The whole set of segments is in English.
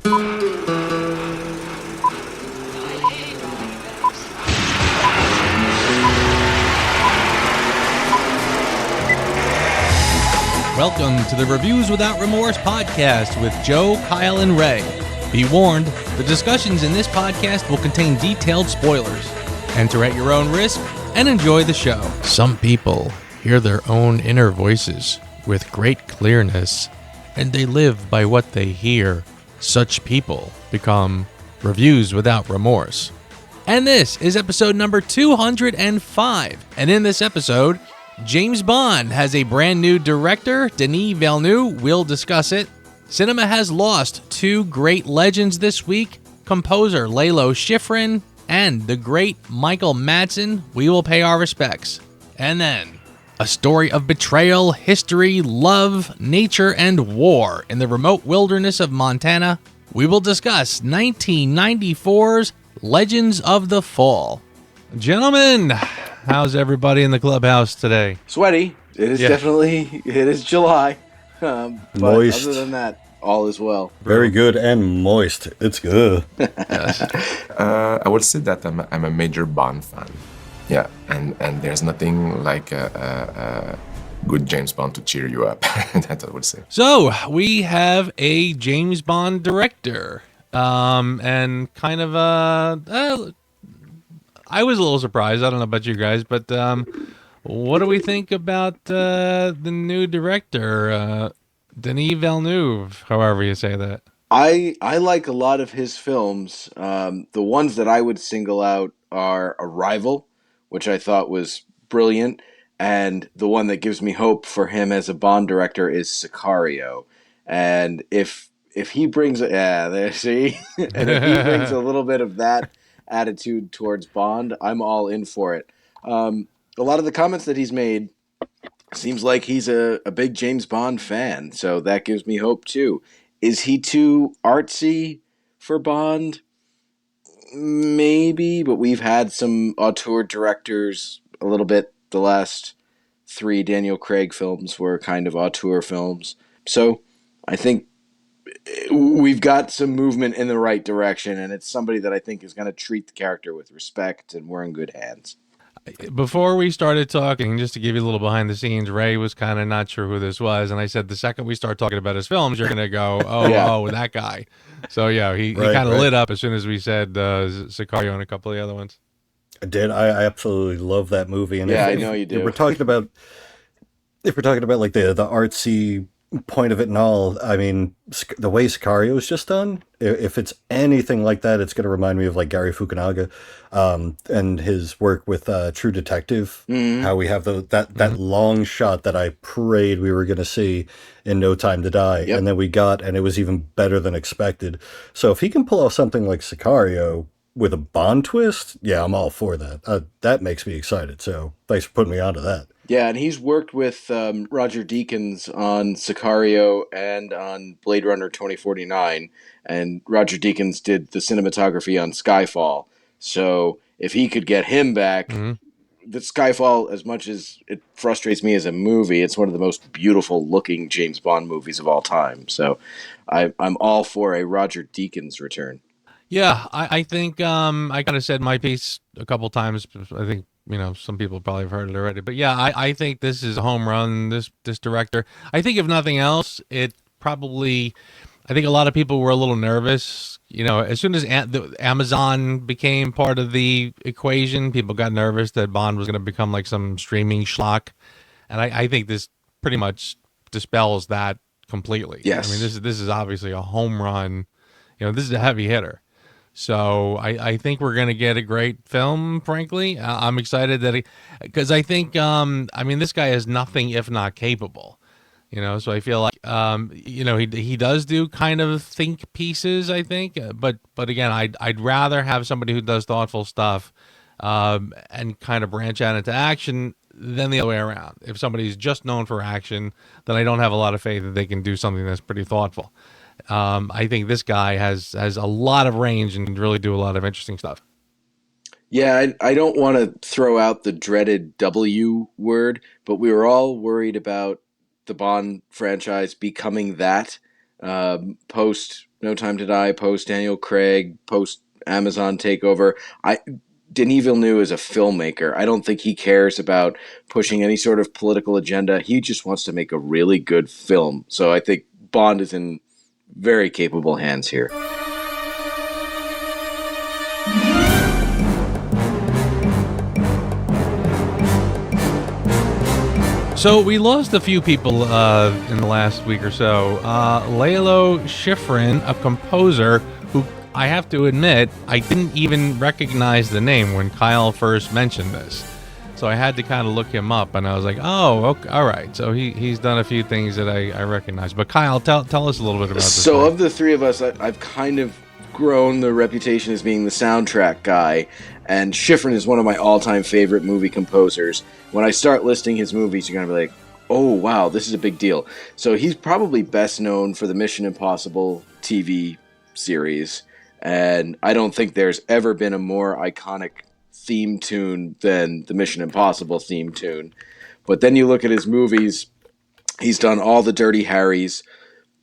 Welcome to the Reviews Without Remorse podcast with Joe, Kyle, and Ray. Be warned, the discussions in this podcast will contain detailed spoilers. Enter at your own risk and enjoy the show. Some people hear their own inner voices with great clearness, and they live by what they hear. Such people become Reviews Without Remorse. And this is episode number 205. And in this episode, James Bond has a brand new director, Denis Villeneuve. We'll discuss it. Cinema has lost two great legends this week, composer Lalo Schifrin and the great Michael Madsen. We will pay our respects. And then, a story of betrayal, history, love, nature, and war in the remote wilderness of Montana. We will discuss 1994's Legends of the Fall. Gentlemen, how's everybody in the clubhouse today? Sweaty. It is definitely, it is July. But moist. Other than that, all is well. Very good and moist. It's good. Yes. I would say that I'm a major Bond fan. Yeah, and there's nothing like a good James Bond to cheer you up. That I would say. So, we have a James Bond director. And kind of I was a little surprised. I don't know about you guys, but what do we think about the new director, Denis Villeneuve, however you say that? I like a lot of his films. The ones that I would single out are Arrival, which I thought was brilliant, and the one that gives me hope for him as a Bond director is Sicario. And if he brings and if he brings a little bit of that attitude towards Bond, I'm all in for it. A lot of the comments that he's made seems like he's a big James Bond fan, so that gives me hope too. Is he too artsy for Bond? Maybe, but we've had some auteur directors a little bit. The last 3 Daniel Craig films were kind of auteur films, so I think we've got some movement in the right direction, and it's somebody that I think is going to treat the character with respect, and we're in good hands. Before we started talking, just to give you a little behind the scenes, Ray was kind of not sure who this was, and I said the second we start talking about his films, you're going to go, oh, that guy. So, yeah, he kind of lit up as soon as we said Sicario and a couple of the other ones. I did. I absolutely love that movie. And I know you do. If we're talking about like the artsy point of it and all, I mean, the way Sicario is just done, if it's anything like that, it's going to remind me of like Gary Fukunaga and his work with True Detective, how we have that long shot that I prayed we were going to see in No Time to Die, and then we got, and it was even better than expected. So if he can pull off something like Sicario with a Bond twist, yeah, I'm all for that. That makes me excited, so thanks for putting me onto that. Yeah, and he's worked with Roger Deakins on Sicario and on Blade Runner 2049, and Roger Deakins did the cinematography on Skyfall. So if he could get him back, the Skyfall, as much as it frustrates me as a movie, it's one of the most beautiful looking James Bond movies of all time. So I'm all for a Roger Deakins return. Yeah, I think I kind of said my piece a couple times. I think, some people probably have heard it already. But yeah, I think this is a home run, this director. I think if nothing else, I think a lot of people were a little nervous. As soon as Amazon became part of the equation, people got nervous that Bond was going to become like some streaming schlock. And I think this pretty much dispels that completely. Yes. I mean, this is obviously a home run. This is a heavy hitter. So I think we're going to get a great film, frankly. I'm excited because I think, this guy is nothing if not capable, so I feel like, he does do kind of think pieces, I think, but again, I'd rather have somebody who does thoughtful stuff and kind of branch out into action than the other way around. If somebody's just known for action, then I don't have a lot of faith that they can do something that's pretty thoughtful. I think this guy has a lot of range and can really do a lot of interesting stuff. Yeah, I don't want to throw out the dreaded W word, but we were all worried about the Bond franchise becoming that. post No Time to Die, post Daniel Craig, post Amazon takeover. Denis Villeneuve is a filmmaker. I don't think he cares about pushing any sort of political agenda. He just wants to make a really good film. So I think Bond is in very capable hands here. So we lost a few people in the last week or so. Lalo Schifrin, a composer who I have to admit I didn't even recognize the name when Kyle first mentioned this. So I had to kind of look him up, and I was like, oh, okay, all right. So he's done a few things that I recognize. But Kyle, tell us a little bit about this. So of the three of us, I've kind of grown the reputation as being the soundtrack guy, and Schifrin is one of my all-time favorite movie composers. When I start listing his movies, you're going to be like, oh, wow, this is a big deal. So he's probably best known for the Mission Impossible TV series, and I don't think there's ever been a more iconic theme tune than the Mission Impossible theme tune. But then you look at his movies, he's done all the Dirty Harrys,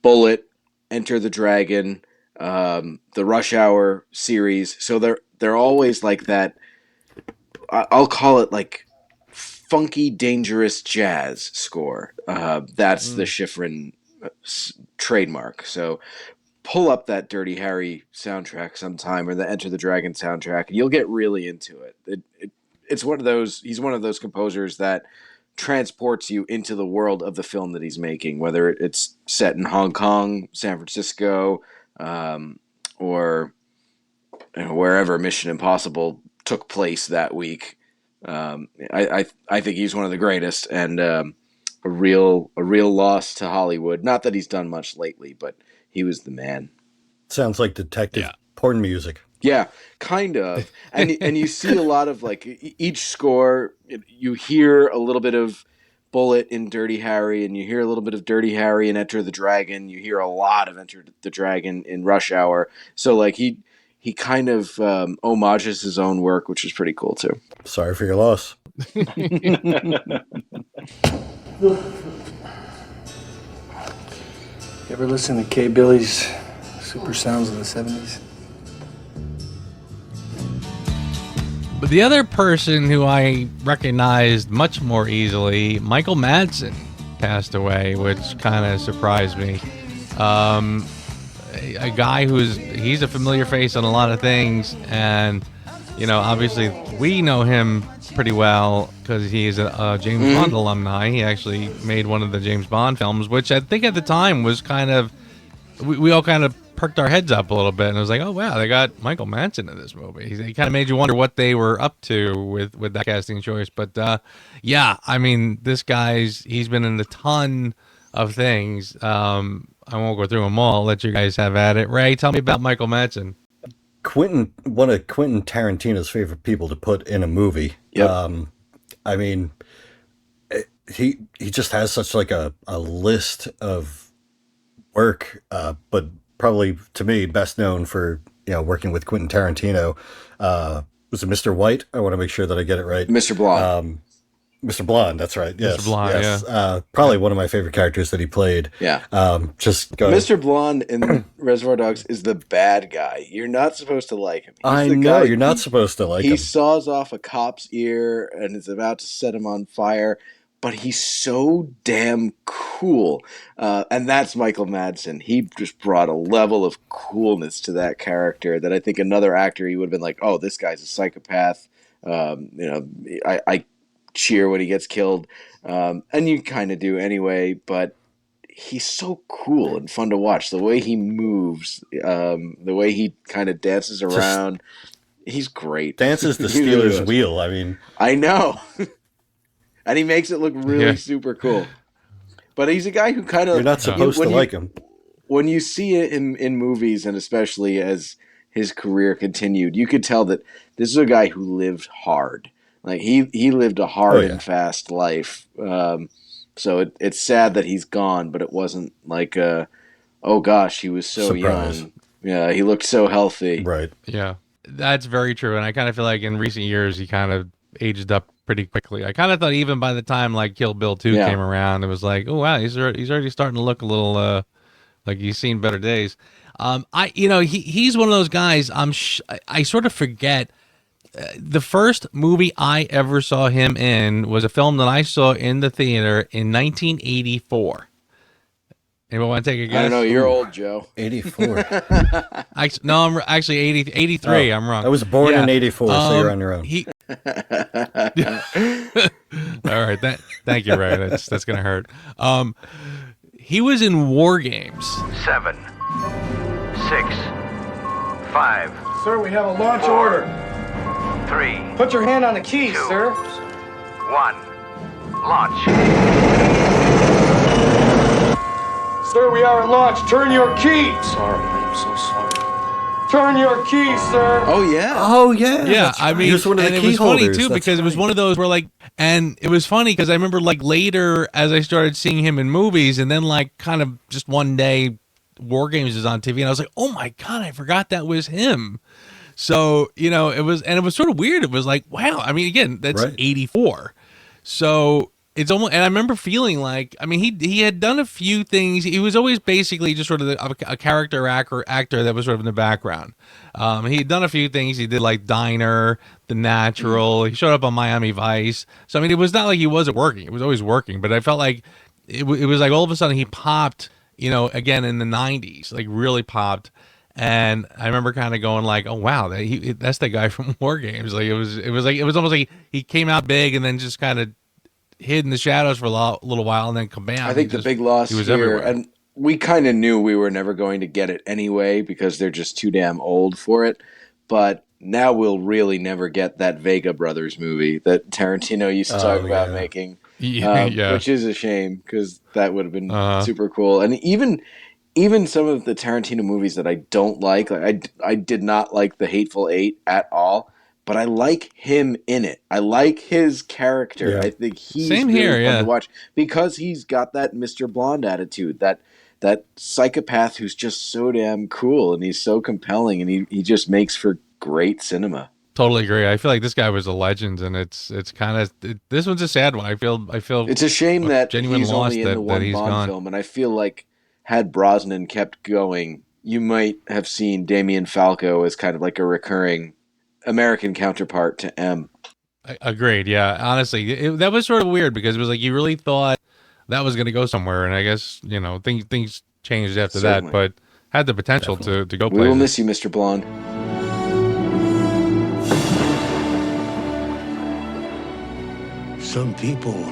Bullet, Enter the Dragon, the Rush Hour series. So they're always like that. I'll call it like funky, dangerous jazz score. That's the Schifrin trademark. So pull up that Dirty Harry soundtrack sometime, or the Enter the Dragon soundtrack, and you'll get really into it. It's one of those. He's one of those composers that transports you into the world of the film that he's making, whether it's set in Hong Kong, San Francisco, or wherever Mission Impossible took place that week. I think he's one of the greatest, and a real loss to Hollywood. Not that he's done much lately, but he was the man. Sounds like detective porn music. Yeah, kind of. And you see a lot of, like, each score, you hear a little bit of Bullet in Dirty Harry, and you hear a little bit of Dirty Harry in Enter the Dragon. You hear a lot of Enter the Dragon in Rush Hour. So, like, he kind of homages his own work, which is pretty cool, too. Sorry for your loss. You ever listen to K. Billy's Super Sounds of the 70s? But the other person who I recognized much more easily, Michael Madsen, passed away, which kind of surprised me. A guy he's a familiar face on a lot of things, and obviously we know him pretty well because he's a James Bond alumni. He actually made one of the James Bond films, which I think at the time was kind of, we all kind of perked our heads up a little bit, and it was like, oh wow, they got Michael Madsen in this movie. He kind of made you wonder what they were up to with that casting choice. But yeah, I mean, this he's been in a ton of things. I won't go through them all. I'll let you guys have at it. Ray, tell me about Michael Madsen. One of Quentin Tarantino's favorite people to put in a movie. Yep. I mean, he just has such like a list of work, but probably to me best known for working with Quentin Tarantino. Was it Mr. White? I want to make sure that I get it right. Mr. Blonde. Mr. Blonde, that's right. Yes, Mr. Blonde, yes. Probably one of my favorite characters that he played. Yeah. Just go ahead. Mr. Blonde in Reservoir Dogs is the bad guy. You're not supposed to like him. I know, you're not supposed to like him. He saws off a cop's ear and is about to set him on fire, but he's so damn cool. And that's Michael Madsen. He just brought a level of coolness to that character that I think another actor, he would have been like, oh, this guy's a psychopath. I cheer when he gets killed, and you kind of do anyway, but he's so cool and fun to watch. The way he moves, the way he kind of dances around, he's great. Dances the Steelers wheel, I mean. I know. And he makes it look really super cool. But he's a guy who kind of... You're not supposed to like him. When you see it in movies, and especially as his career continued, you could tell that this is a guy who lived hard. Like, he lived a hard and fast life. So it's sad that he's gone, but it wasn't like, oh gosh, he was so young. Yeah, he looked so healthy. Right. Yeah, that's very true. And I kind of feel like in recent years, he kind of aged up pretty quickly. I kind of thought even by the time like Kill Bill 2 came around, it was like, oh wow, he's already starting to look a little Like he's seen better days. He's one of those guys. I sort of forget. The first movie I ever saw him in was a film that I saw in the theater in 1984. Anyone want to take a guess? I don't know. You're old, Joe. 84. No, I'm actually 83. I'm wrong. I was born in 84, so you're on your own. All right. Thank you, Ray. That's going to hurt. He was in War Games. 7, 6, 5, Sir, we have a launch order. 3, Put your hand on the keys, 2, sir. 1. Launch. Sir, we are at launch. Turn your keys. Sorry, I'm so sorry. Turn your keys, sir. Oh yeah. Oh, yeah. Yeah, I mean, He was one of the and it key was funny holders. too That's because it was right. one of those where like, and it was funny because I remember like later as I started seeing him in movies, and then like kind of just one day, War Games is on TV, and I was like, oh my god, I forgot that was him. So it was sort of weird. It was like, wow. I mean, again, that's Right. 84, so it's almost. And I remember feeling like, I mean, he had done a few things. He was always basically just sort of a character actor that was sort of in the background. He had done a few things. He did like Diner, The Natural. He showed up on Miami Vice. So I mean, it was not like he wasn't working. He was always working. But I felt like it was like all of a sudden he popped. Again in the 90s, like really popped. And I remember kind of going like, "Oh wow, that's the guy from War Games." Like it was almost like he came out big and then just kind of hid in the shadows for a little while and then come back. I think the big loss he was here, everywhere. and we kind of knew we were never going to get it anyway because they're just too damn old for it. But now we'll really never get that Vega Brothers movie that Tarantino used to talk about making, which is a shame because that would have been super cool. And even some of the Tarantino movies that I don't like I did not like The Hateful Eight at all. But I like him in it. I like his character. Yeah. I think he's Same really here, fun to watch because he's got that Mr. Blonde attitude, that psychopath who's just so damn cool and he's so compelling and he just makes for great cinema. Totally agree. I feel like this guy was a legend, and it's kind of this one's a sad one. I feel It's a shame that genuine he's loss only in that the one he's Bond gone. film, and I feel like had Brosnan kept going, you might have seen Damien Falco as kind of like a recurring American counterpart to M. Agreed. Yeah. Honestly, that was sort of weird because it was like you really thought that was going to go somewhere, and I guess things changed after Certainly. that, but had the potential to go We will places. miss you, Mr. Blonde. Some people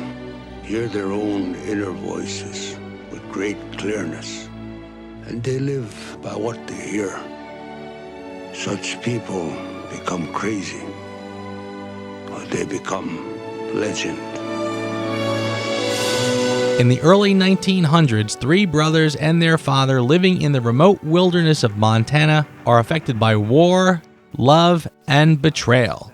hear their own inner voices with great clearness, and they live by what they hear. Such people become crazy, or they become legend. In the early 1900s, three brothers and their father living in the remote wilderness of Montana are affected by war, love, and betrayal.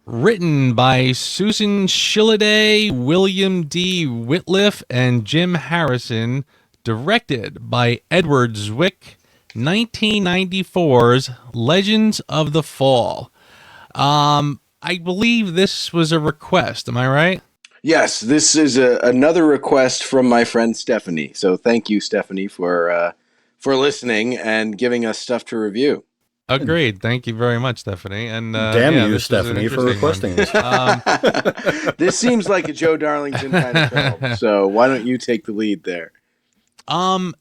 Written by Susan Shilladay, William D. Whitliff, and Jim Harrison. Directed by Edward Zwick. 1994's Legends of the Fall. I believe this was a request. Am I right? Yes, this is another request from my friend Stephanie. So thank you, Stephanie, for listening and giving us stuff to review. Agreed. Thank you very much, Stephanie. And Damn you, this was an Stephanie, for interesting requesting one. this. This seems like a Joe Darlington kind of film. So why don't you take the lead there?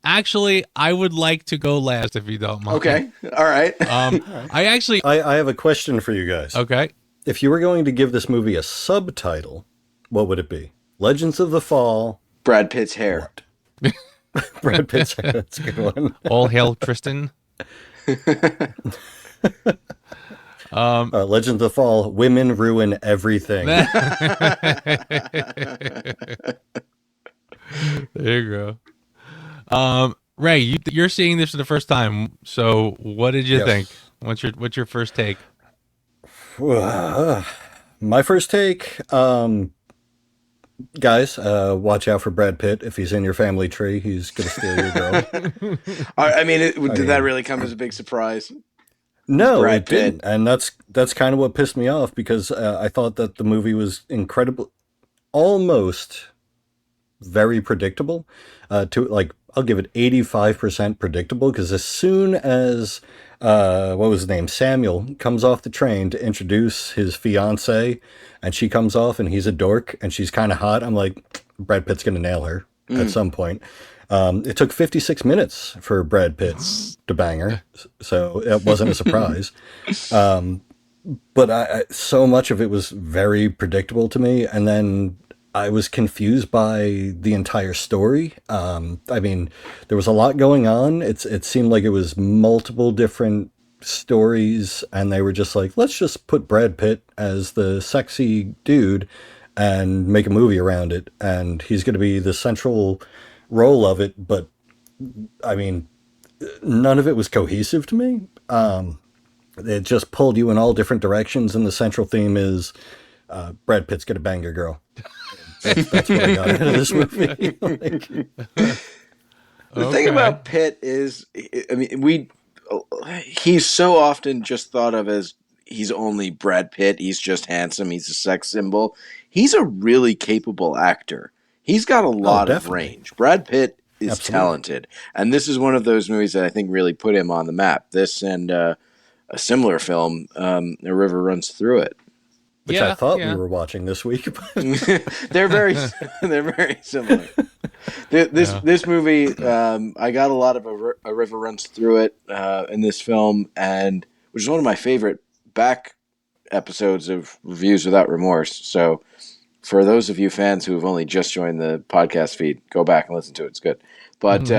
Actually, I would like to go last if you don't mind. Okay. All right. I have a question for you guys. Okay. If you were going to give this movie a subtitle, what would it be? Legends of the Fall. Brad Pitt's hair. Brad Pitt's. That's a good one. All hail Tristan. Legends of the Fall. Women ruin everything. There you go. Ray, you're seeing this for the first time. So, what did you Yes. think? What's your first take? My first take, guys, watch out for Brad Pitt. If he's in your family tree, he's going to steal your girl. I mean, did that really come as a big surprise? No, Brad it didn't. And that's kind of what pissed me off because I thought that the movie was incredible, almost very predictable. To like, I'll give it 85% predictable, because as soon as what was his name, Samuel, comes off the train to introduce his fiance, and she comes off and he's a dork and she's kind of hot, I'm like, Brad Pitt's gonna nail her at some point. It took 56 minutes for Brad Pitt to bang her, so it wasn't a surprise. But so much of it was very predictable to me, and then I was confused by the entire story. I mean, there was a lot going on. It seemed like it was multiple different stories, and they were just like, let's just put Brad Pitt as the sexy dude and make a movie around it, and he's going to be the central role of it. But I mean, none of it was cohesive to me. It just pulled you in all different directions, and the central theme is Brad Pitt's gonna bang your girl. That's what I got out of this movie. The thing about Pitt is, I mean, he's so often just thought of as he's only Brad Pitt. He's just handsome. He's a sex symbol. He's a really capable actor. He's got a lot of range. Brad Pitt is talented, and this is one of those movies that I think really put him on the map. This and a similar film, A River Runs Through It, which I thought we were watching this week. they're very similar. This movie, I got a lot of A River Runs Through It in this film, and which is one of my favorite back episodes of Reviews Without Remorse. So for those of you fans who have only just joined the podcast feed, go back and listen to it. It's good. But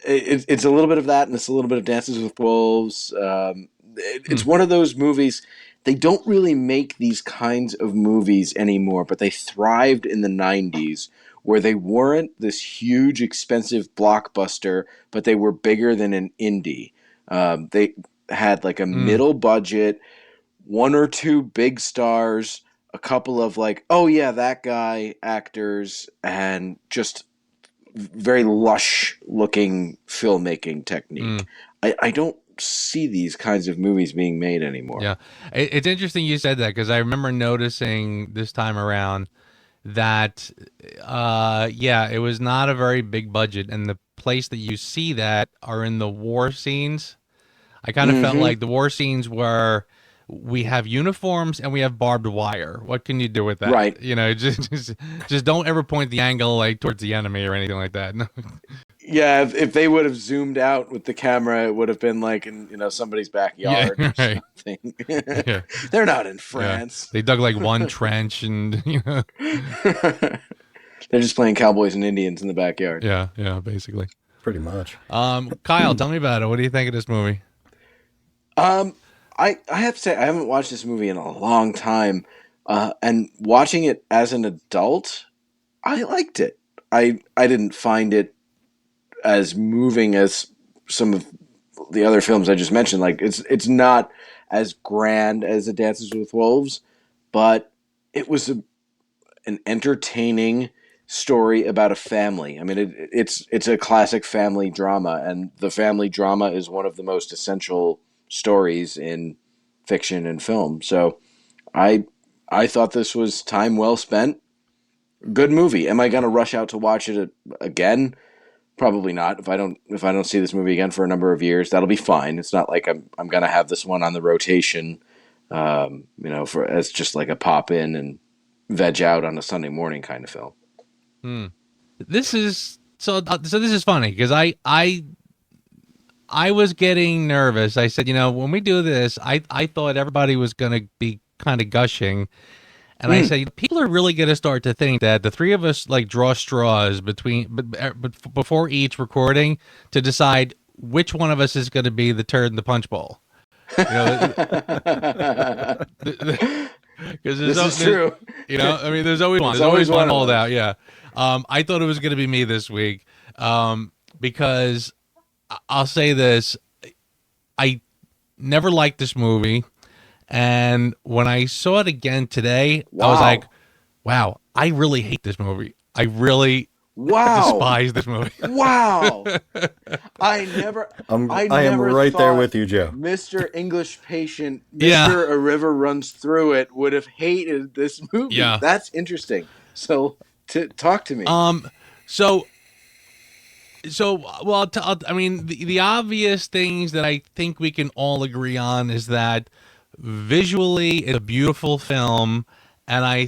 it's a little bit of that, and it's a little bit of Dances with Wolves. It's one of those movies. They don't really make these kinds of movies anymore, but they thrived in the 90s, where they weren't this huge, expensive blockbuster, but they were bigger than an indie. They had like a middle budget, one or two big stars, a couple of like, oh yeah, that guy actors, and just very lush looking filmmaking technique. I don't see these kinds of movies being made anymore. Yeah. It's interesting you said that, because I remember noticing this time around that, it was not a very big budget, and the place that you see that are in the war scenes. I kind of felt like the war scenes were, we have uniforms and we have barbed wire. What can you do with that? Right. You know, just don't ever point the angle like towards the enemy or anything like that. No. Yeah, if they would have zoomed out with the camera, it would have been like in somebody's backyard or something. They're not in France. They dug like one trench, and they're just playing cowboys and Indians in the backyard. Yeah, basically. Pretty much. Kyle, tell me about it. What do you think of this movie? I have to say, I haven't watched this movie in a long time, and watching it as an adult, I liked it. I didn't find it as moving as some of the other films I just mentioned. Like it's not as grand as The Dances with Wolves, but it was an entertaining story about a family. I mean, it's a classic family drama, and the family drama is one of the most essential stories in fiction and film. So I thought this was time well spent. Good movie. Am I going to rush out to watch it again? Probably not. If I don't see this movie again for a number of years, that'll be fine. It's not like I'm going to have this one on the rotation, for as just like a pop in and veg out on a Sunday morning kind of film. This is so this is funny, because I was getting nervous. I said, when we do this, I thought everybody was going to be kind of gushing. And I said, people are really going to start to think that the three of us like draw straws before each recording to decide which one of us is going to be the turd in the punch bowl. Because this is true. I mean, there's always one. There's always one holdout. Yeah. I thought it was going to be me this week, because I'll say this: I never liked this movie. And when I saw it again today, I was like, wow, I really hate this movie. I really despise this movie. Wow. I am right there with you, Joe. Mr. English Patient, Mr. A River Runs Through It would have hated this movie. Yeah. That's interesting. So Talk to me. So well, I mean, the obvious things that I think we can all agree on is that visually it's a beautiful film, and I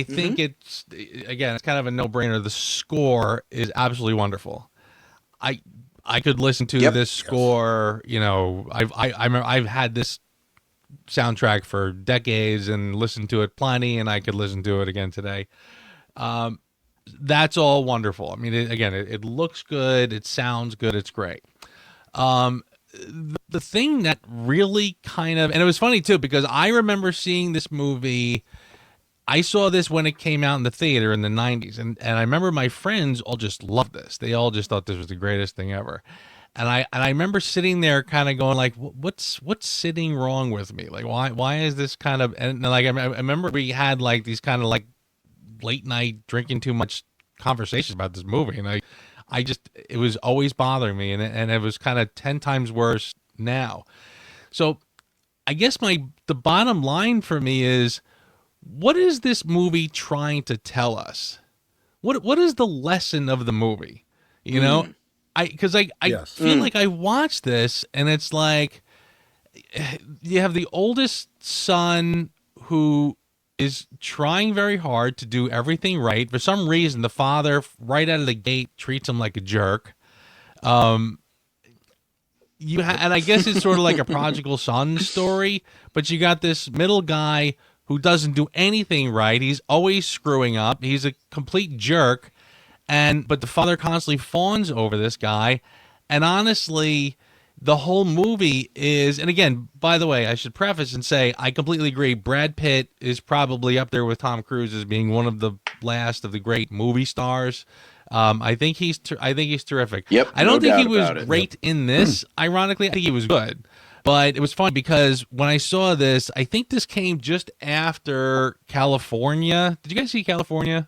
think it's, again, it's kind of a no-brainer. The score is absolutely wonderful. I could listen to this score. You know, I've had this soundtrack for decades and listened to it plenty, and I could listen to it again today. That's all wonderful. I mean, it looks good. It sounds good. It's great. The thing that really kind of, and it was funny too, because I remember seeing this movie. I saw this when it came out in the theater in the 90s. And I remember my friends all just loved this. They all just thought this was the greatest thing ever. And I remember sitting there kind of going like, what's sitting wrong with me? Like, why is this kind of, and like, I remember we had like these kind of like late night drinking too much conversations about this movie, and I just, it was always bothering me, and it was kind of 10 times worse now. So I guess the bottom line for me is, what is this movie trying to tell us? What is the lesson of the movie? You know, because I feel like I watched this and it's like, you have the oldest son who is trying very hard to do everything right. For some reason, the father, right out of the gate, treats him like a jerk. And I guess it's sort of like a prodigal son story, but you got this middle guy who doesn't do anything right. He's always screwing up. He's a complete jerk. But the father constantly fawns over this guy. And honestly, the whole movie is, and again, by the way, I should preface and say, I completely agree. Brad Pitt is probably up there with Tom Cruise as being one of the last of the great movie stars. I think he's terrific. Yep. I don't think he was great in this. Ironically, I think he was good. But it was fun because when I saw this, I think this came just after California. Did you guys see California?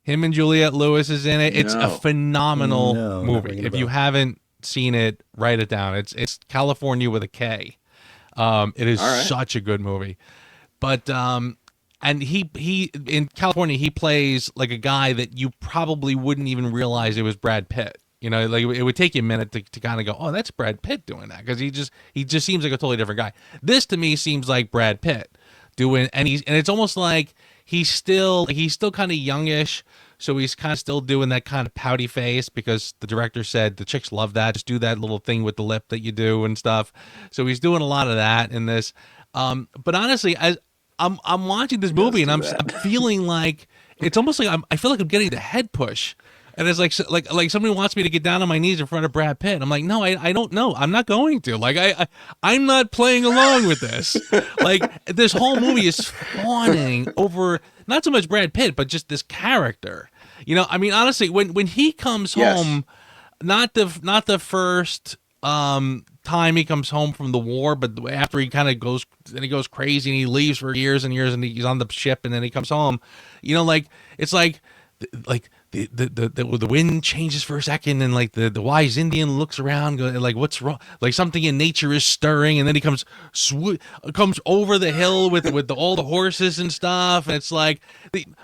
Him and Juliette Lewis is in it. It's a phenomenal movie. If you haven't seen it, write it down. It's California with a K. It is such a good movie. But and he in California, he plays like a guy that you probably wouldn't even realize it was Brad Pitt. You know, like it would take you a minute to kind of go, oh, that's Brad Pitt doing that, because he just seems like a totally different guy. This to me seems like Brad Pitt doing, and it's almost like he's still kind of youngish. So he's kind of still doing that kind of pouty face because the director said the chicks love that. Just do that little thing with the lip that you do and stuff. So he's doing a lot of that in this. But honestly, as I'm watching this movie and I'm feeling like it's almost like I feel like I'm getting the head push, and it's like somebody wants me to get down on my knees in front of Brad Pitt. I'm like, no, I don't know. I'm not going to. Like I'm not playing along with this. Like this whole movie is fawning over not so much Brad Pitt, but just this character. You know, I mean, honestly, when he comes home, not the first time he comes home from the war, but after he kind of goes crazy and he leaves for years and years and he's on the ship and then he comes home, you know, like it's like the wind changes for a second and like the wise Indian looks around going like, what's wrong? Like something in nature is stirring, and then he comes over the hill with all the horses and stuff, and it's like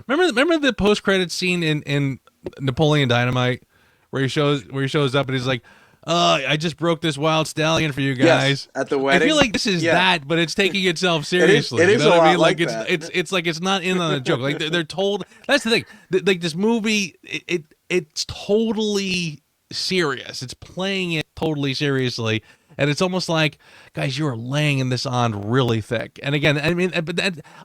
remember the post-credit scene in Napoleon Dynamite where he shows up and he's like, I just broke this wild stallion for you guys. Yes, at the wedding. I feel like this is that, but it's taking itself seriously. It is you know a what I lot mean? like it's that. it's like it's not in on a joke. Like they're told. That's the thing. Like this movie, it's totally serious. It's playing it totally seriously, and it's almost like, guys, you are laying this on really thick. And again, I mean, but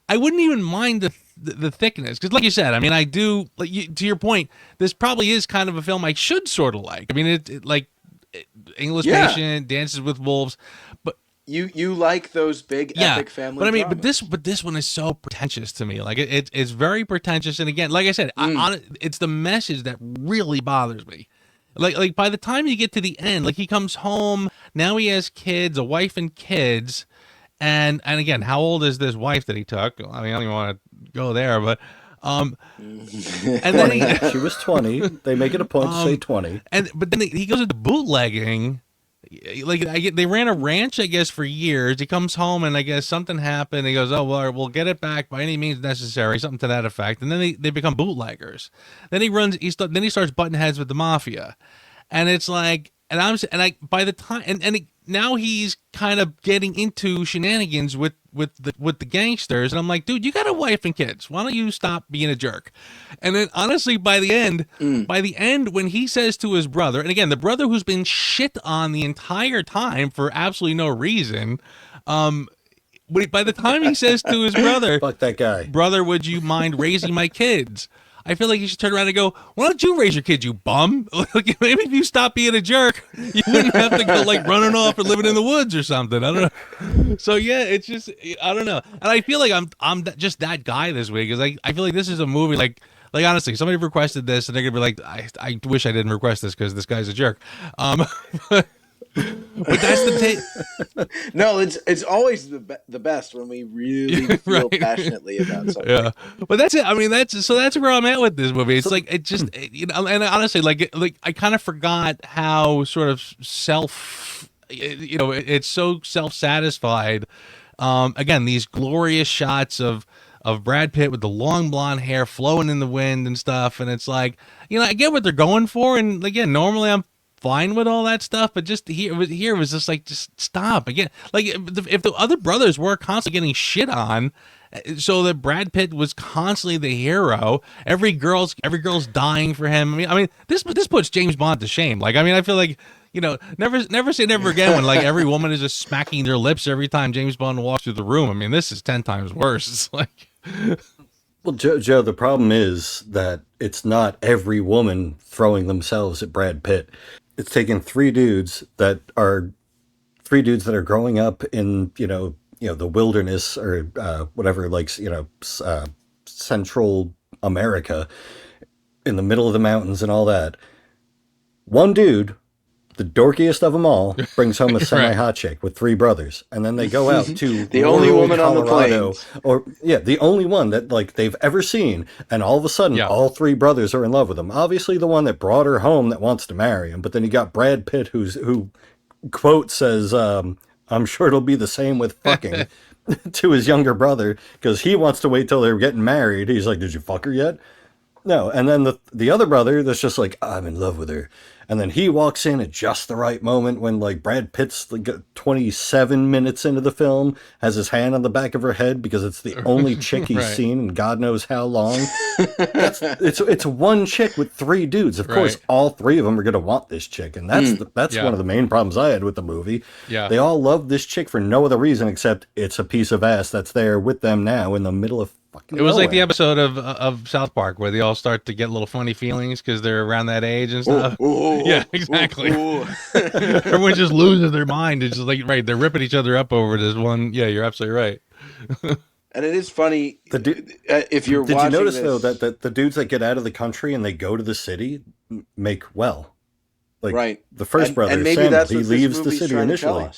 I wouldn't even mind the thickness, because like you said, I mean, I do. To your point, this probably is kind of a film I should sort of like. I mean, it like. English Patient, Dances with Wolves, but you like those big epic family but I mean, dramas. but this one is so pretentious to me. Like it's very pretentious, and again, like I said, it's the message that really bothers me. Like by the time you get to the end, like he comes home, now he has kids, a wife and kids, and again, how old is this wife that he took? I mean, I don't even want to go there, but. And then she was 20. They make it a point to say 20. But then he goes into bootlegging like they ran a ranch, I guess, for years. He comes home and I guess something happened. He goes, "Oh well, we'll get it back by any means necessary," something to that effect. And then they become bootleggers. Then he starts butting heads with the mafia, and it's like, by the time now he's kind of getting into shenanigans with the gangsters, and I'm like, dude, you got a wife and kids. Why don't you stop being a jerk? And then honestly, by the end, when he says to his brother, and again, the brother who's been shit on the entire time for absolutely no reason, by the time he says to his brother, Fuck that guy. "Brother, would you mind raising my kids?" I feel like you should turn around and go, "Why don't you raise your kids, you bum?" Like, maybe if you stop being a jerk, you wouldn't have to go like running off and living in the woods or something. I don't know. So yeah, it's just, I don't know. And I feel like I'm just that guy this week, because I feel like this is a movie like honestly, somebody requested this and they're gonna be like, I wish I didn't request this because this guy's a jerk. But that's the No, it's always the best when we really feel Right. passionately about something. Yeah, but that's it. I mean, that's where I'm at with this movie. It's like, it just, and honestly, like I kind of forgot how sort of it's so self-satisfied. Again, these glorious shots of Brad Pitt with the long blonde hair flowing in the wind and stuff, and it's like, I get what they're going for, and again, normally I'm fine with all that stuff, but just here it was just like, just stop again. Like, if the other brothers were constantly getting shit on, so that Brad Pitt was constantly the hero, every girl's dying for him. I mean this puts James Bond to shame. Like, I mean, I feel like, never say never again when like every woman is just smacking their lips every time James Bond walks through the room. I mean, this is 10 times worse. It's like, Well, Joe, the problem is that it's not every woman throwing themselves at Brad Pitt. It's taken three dudes that are growing up in the wilderness or whatever, like Central America, in the middle of the mountains and all that. One dude, the dorkiest of them all, brings home a semi-hot chick with three brothers, and then they go out to The only rural woman on the Colorado, plains. the only one that like they've ever seen, and all of a sudden, all three brothers are in love with him. Obviously, the one that brought her home that wants to marry him, but then you got Brad Pitt, who quote says, "I'm sure it'll be the same with fucking," to his younger brother, because he wants to wait till they're getting married. He's like, "Did you fuck her yet?" No, and then the other brother that's just like, "I'm in love with her," and then he walks in at just the right moment when like Brad Pitt's like 27 minutes into the film, has his hand on the back of her head because it's the only chick he's seen in God knows how long. It's one chick with three dudes. Of course, all three of them are gonna want this chick, and that's one of the main problems I had with the movie. Yeah, they all love this chick for no other reason except it's a piece of ass that's there with them now in the middle of. It was like the episode of South Park where they all start to get little funny feelings because they're around that age and stuff. Yeah, exactly. Everyone just loses their mind. It's just like, they're ripping each other up over this one. Yeah, you're absolutely right. And it is funny, if you're watching. Did you notice this, though that the dudes that get out of the country and they go to the city make well? Like the first brother, and maybe Samuel, that's he leaves the city initially.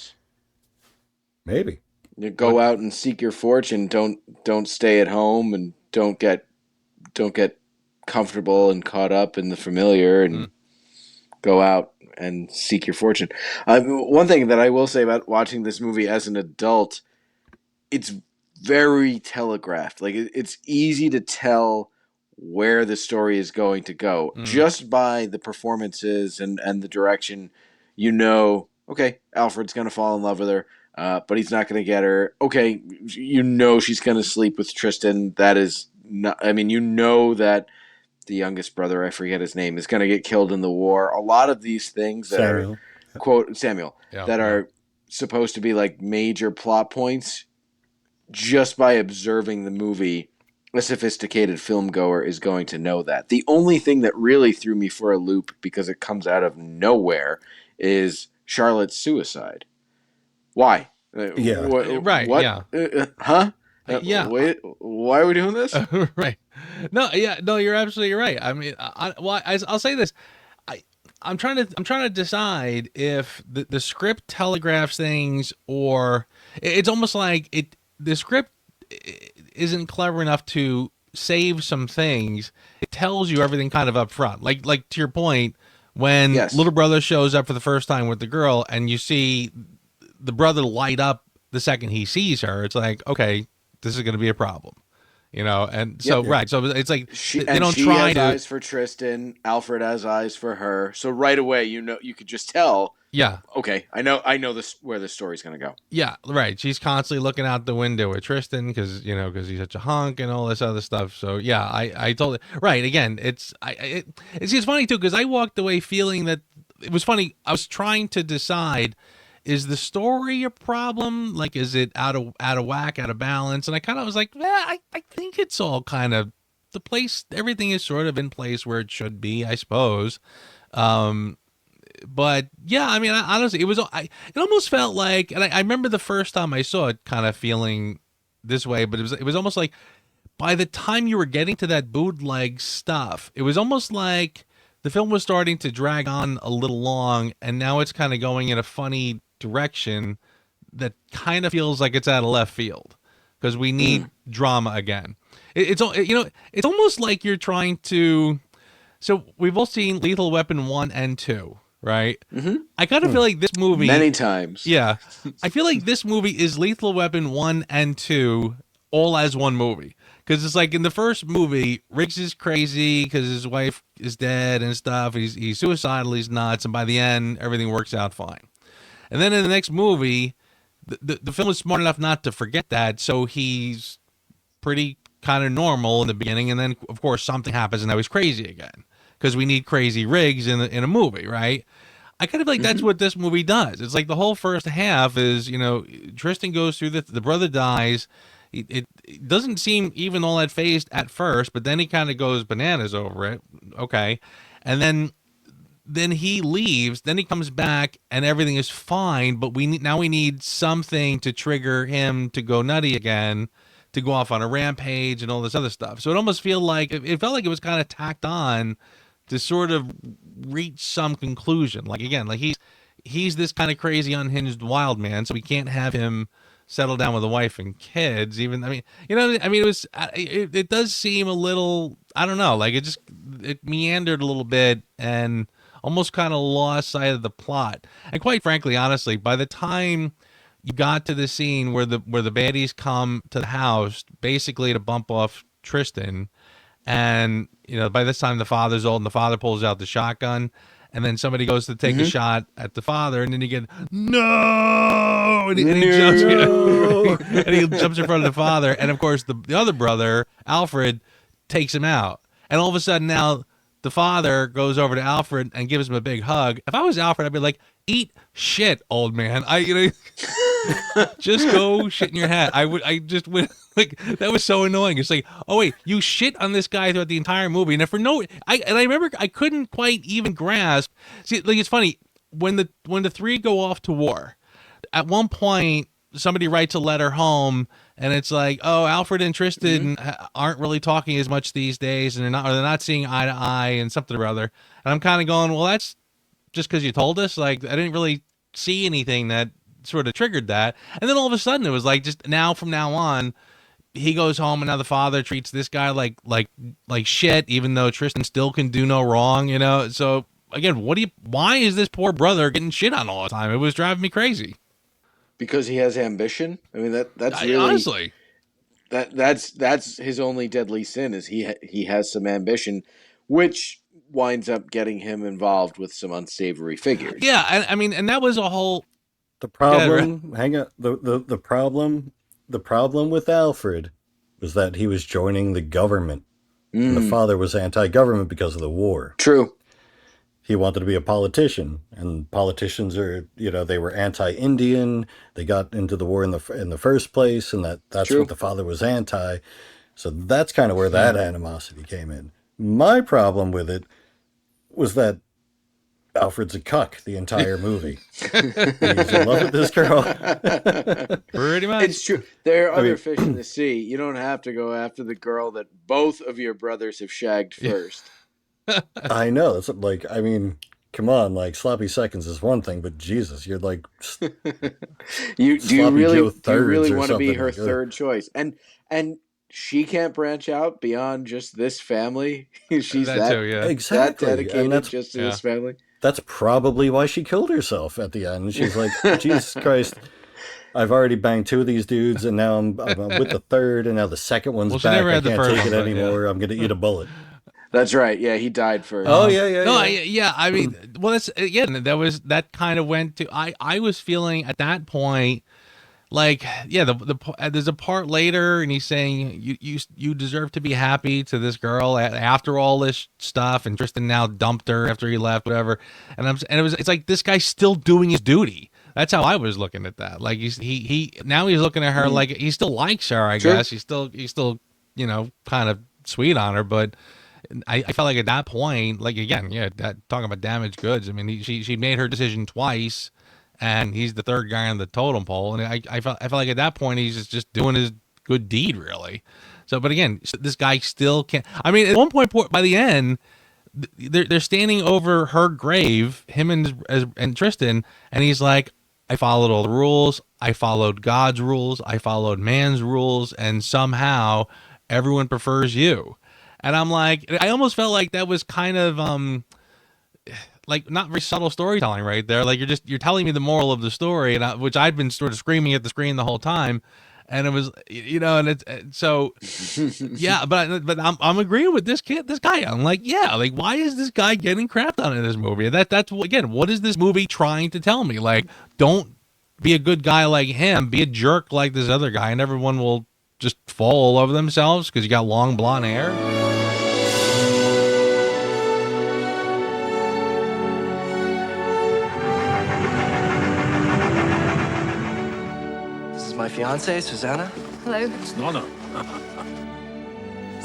Maybe. You go out and seek your fortune. Don't stay at home, and don't get comfortable and caught up in the familiar, and go out and seek your fortune. One thing that I will say about watching this movie as an adult, it's very telegraphed. Like, it's easy to tell where the story is going to go just by the performances and the direction. Okay, Alfred's going to fall in love with her. But he's not going to get her. Okay, she's going to sleep with Tristan. That is not. I mean, that the youngest brother, I forget his name, is going to get killed in the war. A lot of these things that are quote Samuel that are supposed to be like major plot points. Just by observing the movie, a sophisticated film goer is going to know that. The only thing that really threw me for a loop, because it comes out of nowhere, is Charlotte's suicide. Why? Yeah. Right. What? Yeah. Huh? Yeah. Wait. Why are we doing this? Right. No. Yeah. No. You're absolutely right. I mean, I'll say this. I'm trying to decide if the script telegraphs things, or it's almost like the script isn't clever enough to save some things. It tells you everything kind of up front. Like to your point, when Yes. little brother shows up for the first time with the girl, and you see the brother light up the second he sees her. It's like, okay, this is going to be a problem, And so, Yep. right. So it's like they And don't she try has to. eyes for Tristan. Alfred has eyes for her. So right away, you could just tell. Yeah. Okay, I know this where the story's gonna go. Yeah, right. She's constantly looking out the window at Tristan because he's such a hunk and all this other stuff. So yeah, I told it right again. It's funny too because I walked away feeling that it was funny. I was trying to decide, is the story a problem? Like, is it out of whack, out of balance? And I kind of was like, I think it's all kind of the place. Everything is sort of in place where it should be, I suppose. But yeah, I mean, honestly, it almost felt like, and I remember the first time I saw it kind of feeling this way, but it was almost like by the time you were getting to that bootleg stuff, it was almost like the film was starting to drag on a little long, and now it's kind of going in a funny direction that kind of feels like it's out of left field because we need drama again. It's almost like you're trying to. So we've all seen Lethal Weapon 1 and 2. Right? Mm-hmm. I kind of feel like this movie... Many times. Yeah. I feel like this movie is Lethal Weapon 1 and 2 all as one movie. Because it's like in the first movie, Riggs is crazy because his wife is dead and stuff. He's suicidal, he's nuts, and by the end, everything works out fine. And then in the next movie, the film is smart enough not to forget that, so he's pretty kind of normal in the beginning, and then, of course, something happens and now he's crazy again. Because we need crazy Riggs in a movie, right? I kind of feel like that's what this movie does. It's like the whole first half is, Tristan goes through the brother dies. It doesn't seem even all that phased at first, but then he kind of goes bananas over it. Okay. And then he leaves, then he comes back and everything is fine, but we need something to trigger him to go nutty again, to go off on a rampage and all this other stuff. So it almost felt like it was kind of tacked on to sort of reach some conclusion. Like, again, like he's this kind of crazy, unhinged wild man, so we can't have him settle down with a wife and kids. It does seem a little, I don't know, like it meandered a little bit and almost kind of lost sight of the plot. And quite frankly, honestly, by the time you got to the scene where the baddies come to the house, basically to bump off Tristan, and by this time the father's old and the father pulls out the shotgun, and then somebody goes to take a shot at the father, and then you get no, and he jumps in front of the father, and of course the other brother Alfred takes him out, and all of a sudden now the father goes over to Alfred and gives him a big hug. If I was Alfred, I'd be like, eat shit, old man. Just go shit in your hat. I just would, like, that was so annoying. It's like, oh wait, you shit on this guy throughout the entire movie, and I remember I couldn't quite even grasp. See, like, it's funny when the three go off to war. At one point, somebody writes a letter home, and it's like, oh, Alfred and Tristan aren't really talking as much these days, and they're not seeing eye to eye, and something or other. And I'm kind of going, well, that's just because you told us. Like, I didn't really see anything that sort of triggered that. And then all of a sudden it was like, just now, from now on, he goes home and now the father treats this guy like shit, even though Tristan still can do no wrong, So again, why is this poor brother getting shit on all the time? It was driving me crazy. Because he has ambition. I mean, that's really, honestly, that's his only deadly sin, is he has some ambition, which winds up getting him involved with some unsavory figures. Yeah, I mean, and that was a whole. The problem, hang on, the problem with Alfred was that he was joining the government. And the father was anti-government because of the war. True. He wanted to be a politician, and politicians are, they were anti-Indian. They got into the war in the first place, and that's True. what the father was anti. So that's kind of where that animosity came in. My problem with it was that Alfred's a cuck the entire movie. He's in love with this girl. Pretty much. It's true. There are other fish in the sea. You don't have to go after the girl that both of your brothers have shagged first. I know. It's like, I mean, come on, like, sloppy seconds is one thing, but Jesus, you're like, do you really want to be something her like that. third choice? And she can't branch out beyond just this family. She's That too, yeah. that Exactly. And dedicated just to Yeah. this family. that's probably why she killed herself at the end. She's like, Jesus Christ, I've already banged 2 of these dudes, and now I'm with the third, and now the second one's Well, she back. never I had the can't first take it one, but yeah. anymore. I'm going to eat a bullet. That's right. Yeah, he died first. Oh, yeah. No, I mean, well, that's again. That kind of went to. I was feeling at that point, like, yeah, there's a part later, and he's saying you deserve to be happy to this girl after all this stuff, and Tristan now dumped her after he left, whatever. And it's like this guy's still doing his duty. That's how I was looking at that. Like he now he's looking at her like he still likes her. I Sure. guess he's still kind of sweet on her, but. I felt like at that point, like again, yeah, talking about damaged goods. I mean, she made her decision twice, and he's the third guy on the totem pole. And I felt like at that point he's just doing his good deed, really. So, but again, this guy still can't. I mean, at one point by the end, they're standing over her grave, him and Tristan, and he's like, I followed all the rules. I followed God's rules. I followed man's rules, and somehow everyone prefers you. And I'm like, I almost felt like that was kind of like not very subtle storytelling right there. Like you're telling me the moral of the story, and which I'd been sort of screaming at the screen the whole time, and it was and it's so yeah. But I'm agreeing with this guy. I'm like, yeah, like why is this guy getting crapped on in this movie? That's again, what is this movie trying to tell me? Like, don't be a good guy like him, be a jerk like this other guy, and everyone will just fall all over themselves because you got long blonde hair. My fiance, Susanna. Hello. Nonna.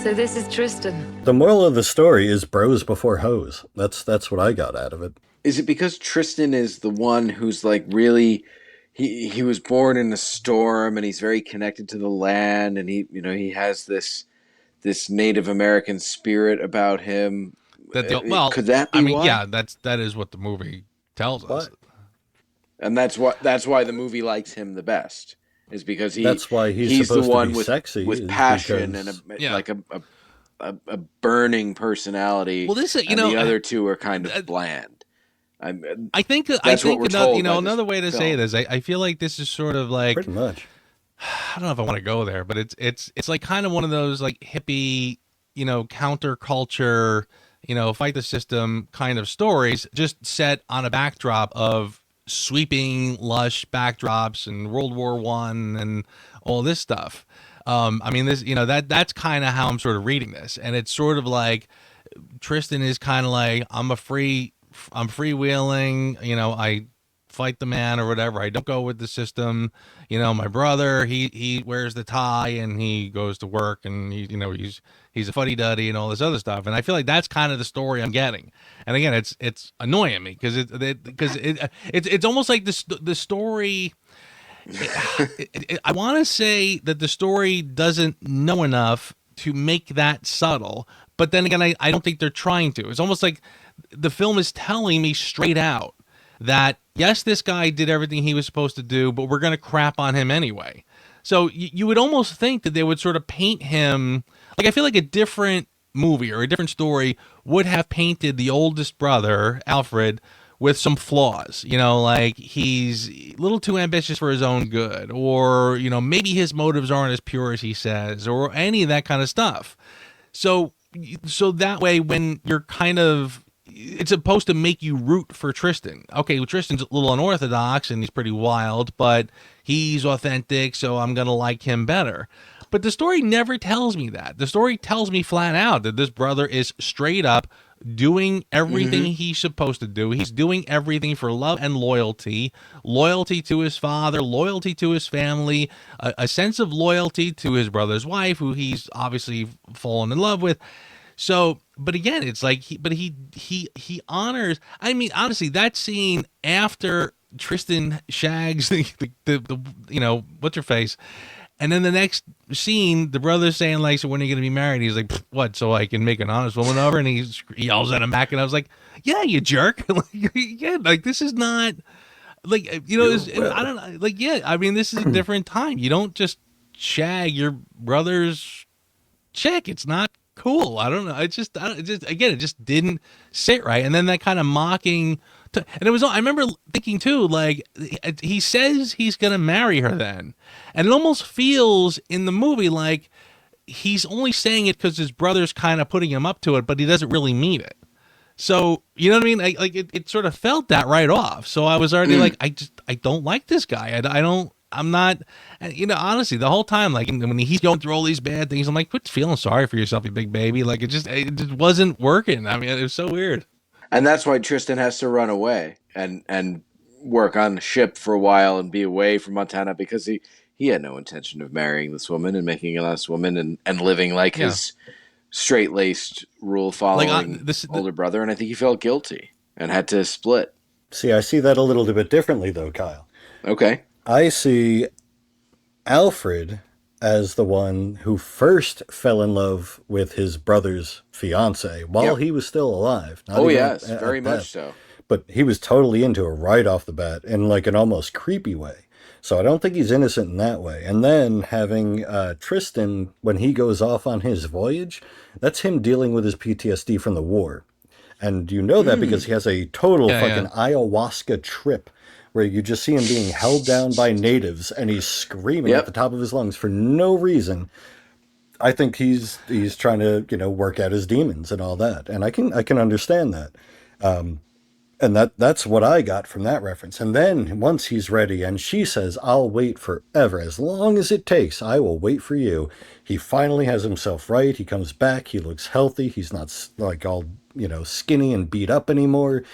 So this is Tristan. The moral of the story is bros before hoes. That's what I got out of it. Is it because Tristan is the one who's like really he was born in a storm and he's very connected to the land and he has this Native American spirit about him? Could that be why? Yeah, that is what the movie tells us. And that's why the movie likes him the best. Is because that's why he's the one to be with sexy, with passion because, and like a burning personality. Well, this and the other two are kind of bland. I think told another way to say this. I feel like this is sort of like pretty much. I don't know if I want to go there, but it's like kind of one of those like hippie, counterculture, fight the system kind of stories, just set on a backdrop of sweeping lush backdrops and World War I and all this stuff. I mean, this, that's kind of how I'm sort of reading this. And it's sort of like Tristan is kind of like, I'm freewheeling, I fight the man or whatever. I don't go with the system. My brother, he wears the tie and he goes to work and he's a fuddy-duddy and all this other stuff. And I feel like that's kind of the story I'm getting. And again, it's annoying me because it's almost like the story. I want to say that the story doesn't know enough to make that subtle, but then again, I don't think they're trying to. It's almost like the film is telling me straight out that yes, this guy did everything he was supposed to do, but we're going to crap on him anyway. So you would almost think that they would sort of paint him like, I feel like a different movie or a different story would have painted the oldest brother, Alfred, with some flaws, like he's a little too ambitious for his own good, or, maybe his motives aren't as pure as he says, or any of that kind of stuff. So that way, when you're it's supposed to make you root for Tristan. Okay, well, Tristan's a little unorthodox and he's pretty wild, but he's authentic, so I'm going to like him better. But the story never tells me that. The story tells me flat out that this brother is straight up doing everything he's supposed to do. He's doing everything for love and loyalty to his father, loyalty to his family, a sense of loyalty to his brother's wife, who he's obviously fallen in love with. So, but again, it's like he honors. I mean, honestly, that scene after Tristan shags the what's her face, and then the next scene, the brother's saying like, "So when are you going to be married?" He's like, "What? So I can make an honest woman of her?" And he yells at him back, and I was like, "Yeah, you jerk! like this is not like I don't know. Like, yeah, I mean, this is a different time. You don't just shag your brother's chick. It's not cool. I don't know. It just again, it just didn't sit right. And then that kind of mocking, and it was. I remember thinking too, like he says he's gonna marry her then, and it almost feels in the movie like he's only saying it because his brother's kind of putting him up to it, but he doesn't really mean it. So, you know what I mean? It sort of felt that right off. So I was already like, I don't like this guy. I'm not, honestly, the whole time, like when he's going through all these bad things, I'm like, quit feeling sorry for yourself, you big baby. Like it just wasn't working. I mean, it was so weird. And that's why Tristan has to run away and work on the ship for a while and be away from Montana, because he had no intention of marrying this woman and making a nice woman and living like his straight-laced, rule-following older brother, and I think he felt guilty and had to split. See, I see that a little bit differently, though, Kyle. Okay. I see Alfred as the one who first fell in love with his brother's fiancée while he was still alive. Very much so. But he was totally into her right off the bat in like an almost creepy way. So I don't think he's innocent in that way. And then having Tristan, when he goes off on his voyage, that's him dealing with his PTSD from the war. And you know that because he has a total ayahuasca trip where you just see him being held down by natives and he's screaming at the top of his lungs for no reason. I think he's trying to, work out his demons and all that. And I can understand that. And that's what I got from that reference. And then once he's ready and she says, I'll wait forever. As long as it takes, I will wait for you. He finally has himself right. He comes back. He looks healthy. He's not like all, skinny and beat up anymore.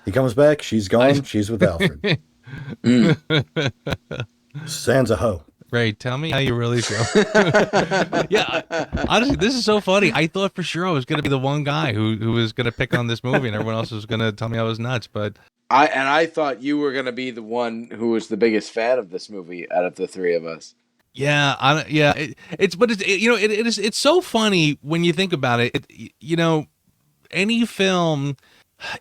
He comes back. She's gone. She's with Alfred. Sans a hoe. Ray, tell me how you really feel. Yeah, honestly, this is so funny. I thought for sure I was going to be the one guy who was going to pick on this movie, and everyone else was going to tell me I was nuts. But I thought you were going to be the one who was the biggest fan of this movie out of the three of us. Yeah, it's so funny when you think about it. Any film,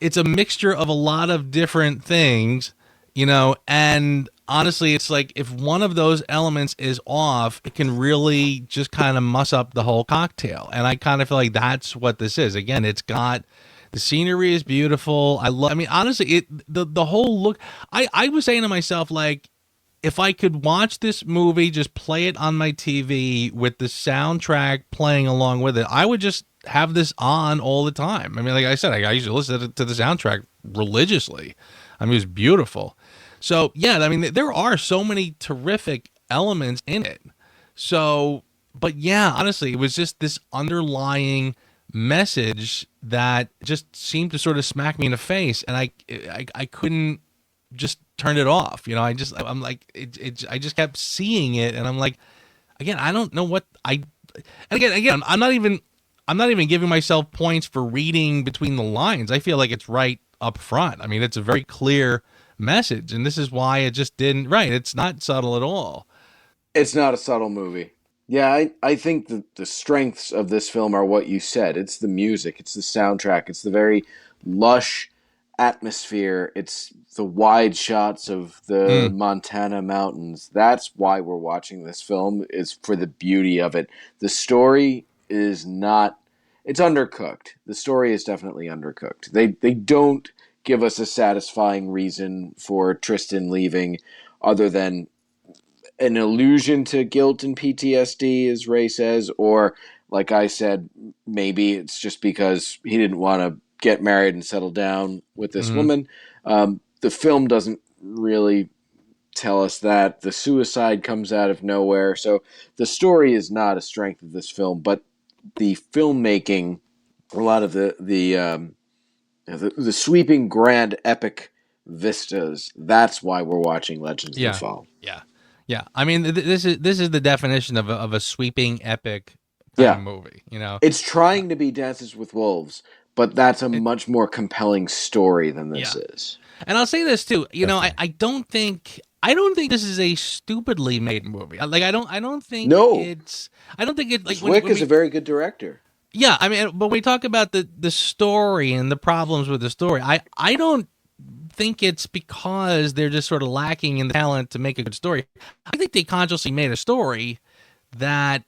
it's a mixture of a lot of different things, and honestly, it's like if one of those elements is off, it can really just kind of muss up the whole cocktail. And I kind of feel like that's what this is. Again, it's got the scenery is beautiful. Honestly, the whole look. I was saying to myself, like, if I could watch this movie, just play it on my TV with the soundtrack playing along with it, I would just have this on all the time. I mean, like I said, I used to listen to the soundtrack religiously. I mean, it was beautiful. So, yeah, I mean, there are so many terrific elements in it. So, but yeah, honestly, it was just this underlying message that just seemed to sort of smack me in the face, and I couldn't just turn it off. I just kept seeing it, and I'm like, again, I don't know what and again, I'm not even giving myself points for reading between the lines. I feel like it's right up front. I mean, it's a very clear message, and this is why it just didn't. Right, it's not subtle at all. It's not a subtle movie. Yeah, I think the strengths of this film are what you said. It's the music, it's the soundtrack, it's the very lush atmosphere, it's the wide shots of the Montana mountains. That's why we're watching this film, is for the beauty of it. The story is not, it's undercooked. The story is definitely undercooked. They don't give us a satisfying reason for Tristan leaving other than an allusion to guilt and PTSD, as Ray says, or, like I said, maybe it's just because he didn't want to get married and settle down with this woman. The film doesn't really tell us that. The suicide comes out of nowhere. So the story is not a strength of this film, but the filmmaking, a lot of the sweeping grand epic vistas, that's why we're watching Legends of the Fall. Yeah. I mean, this is the definition of a sweeping epic movie. It's trying to be Dances with Wolves, but that's a much more compelling story than this is. And I'll say this too. I don't think this is a stupidly made movie. Like I don't think it's. I don't think it. Like Zwick is a very good director. Yeah, I mean, but when we talk about the story and the problems with the story, I don't think it's because they're just sort of lacking in the talent to make a good story. I think they consciously made a story that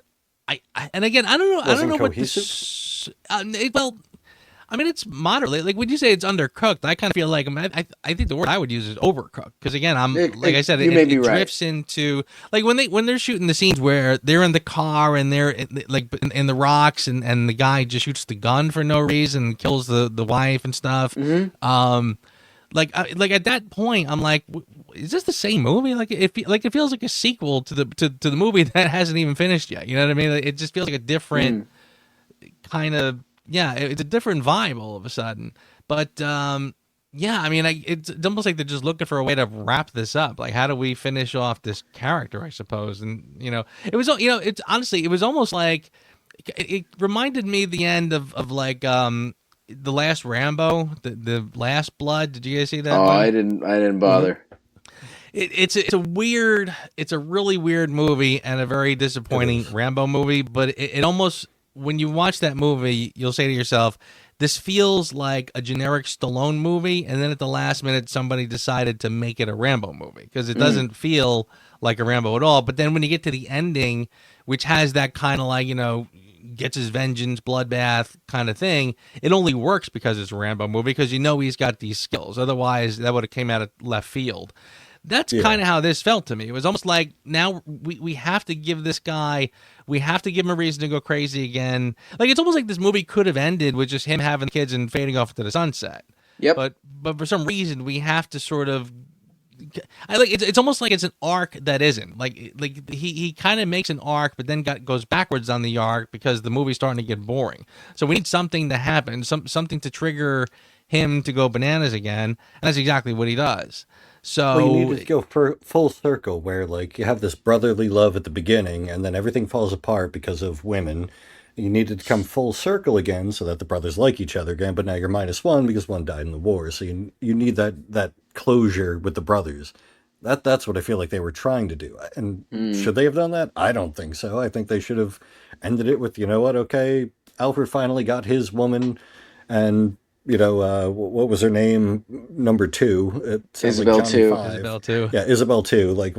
And again, I don't know. I Wasn't don't know cohesive? well, I mean, it's moderately like when you say it's undercooked. I kind of feel like I think the word I would use is overcooked because again, like I said, you may be it right. drifts into like when they're shooting the scenes where they're in the car and they're in the rocks and the guy just shoots the gun for no reason and kills the wife and stuff. Like at that point, I'm like, is this the same movie? Like it feels like a sequel to the movie that hasn't even finished yet. You know what I mean? It just feels like a different kind of it's a different vibe all of a sudden. But yeah, I mean, it's almost like they're just looking for a way to wrap this up. Like, how do we finish off this character? I suppose, and it was it's honestly it was almost like it reminded me of the end of like the last Rambo, the Last Blood. Did you guys see that? Oh, one? I didn't bother. It's a really weird movie and a very disappointing Rambo movie. But it almost, when you watch that movie, you'll say to yourself, this feels like a generic Stallone movie, and then at the last minute, somebody decided to make it a Rambo movie because it doesn't feel like a Rambo at all. But then when you get to the ending, which has that kind of like gets his vengeance, bloodbath kind of thing, it only works because it's a Rambo movie because he's got these skills. Otherwise, that would have came out of left field. That's kind of how this felt to me. It was almost like now we have to give this guy, we have to give him a reason to go crazy again. Like it's almost like this movie could have ended with just him having kids and fading off into the sunset. Yep. But for some reason we have to sort of. It's almost like it's an arc that isn't like he kind of makes an arc, but then goes backwards on the arc because the movie's starting to get boring. So we need something to happen, something to trigger him to go bananas again, and that's exactly what he does. So you need to go for full circle where like you have this brotherly love at the beginning and then everything falls apart because of women. You need it to come full circle again so that the brothers like each other again, but now you're -1 because one died in the war. So you need that closure with the brothers. That's what I feel like they were trying to do. And should they have done that? I don't think so. I think they should have ended it with, okay, Alfred finally got his woman and what was her name? Number 2. It sounds Isabel like Johnny 2. 5. Isabel 2. Yeah, Isabel 2. Like,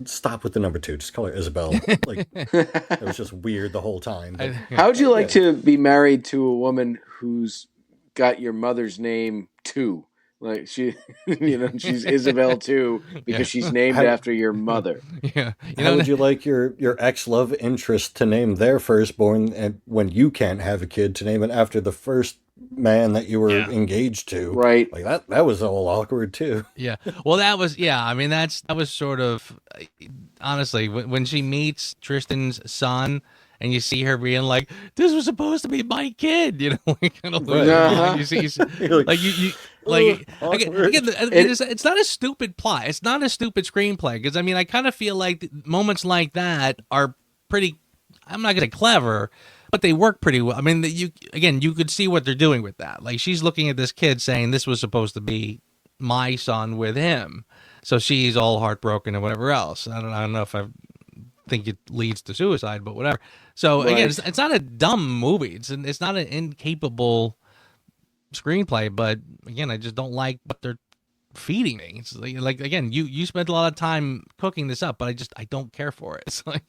stop with the number 2. Just call her Isabel. Like, it was just weird the whole time. But, How would you like to be married to a woman who's got your mother's name too? Like she's Isabel too because she's named after your mother. Yeah. How would you like your ex-love interest to name their firstborn, and when you can't have a kid, to name it after the first man that you were engaged to? Right. Like that was all awkward too. Yeah. Well, that was I mean, that was sort of honestly when she meets Tristan's son. And you see her being like, "This was supposed to be my kid," like kind of you see, it's not a stupid plot. It's not a stupid screenplay because I mean, I kind of feel like moments like that are pretty. I'm not gonna say clever, but they work pretty well. I mean, you could see what they're doing with that. Like she's looking at this kid saying, "This was supposed to be my son with him," so she's all heartbroken and whatever else. I don't know if I think it leads to suicide, but whatever. So again, it's not a dumb movie. It's not an incapable screenplay, but again, I just don't like what they're feeding me. It's like again, you spent a lot of time cooking this up, but I don't care for it. It's like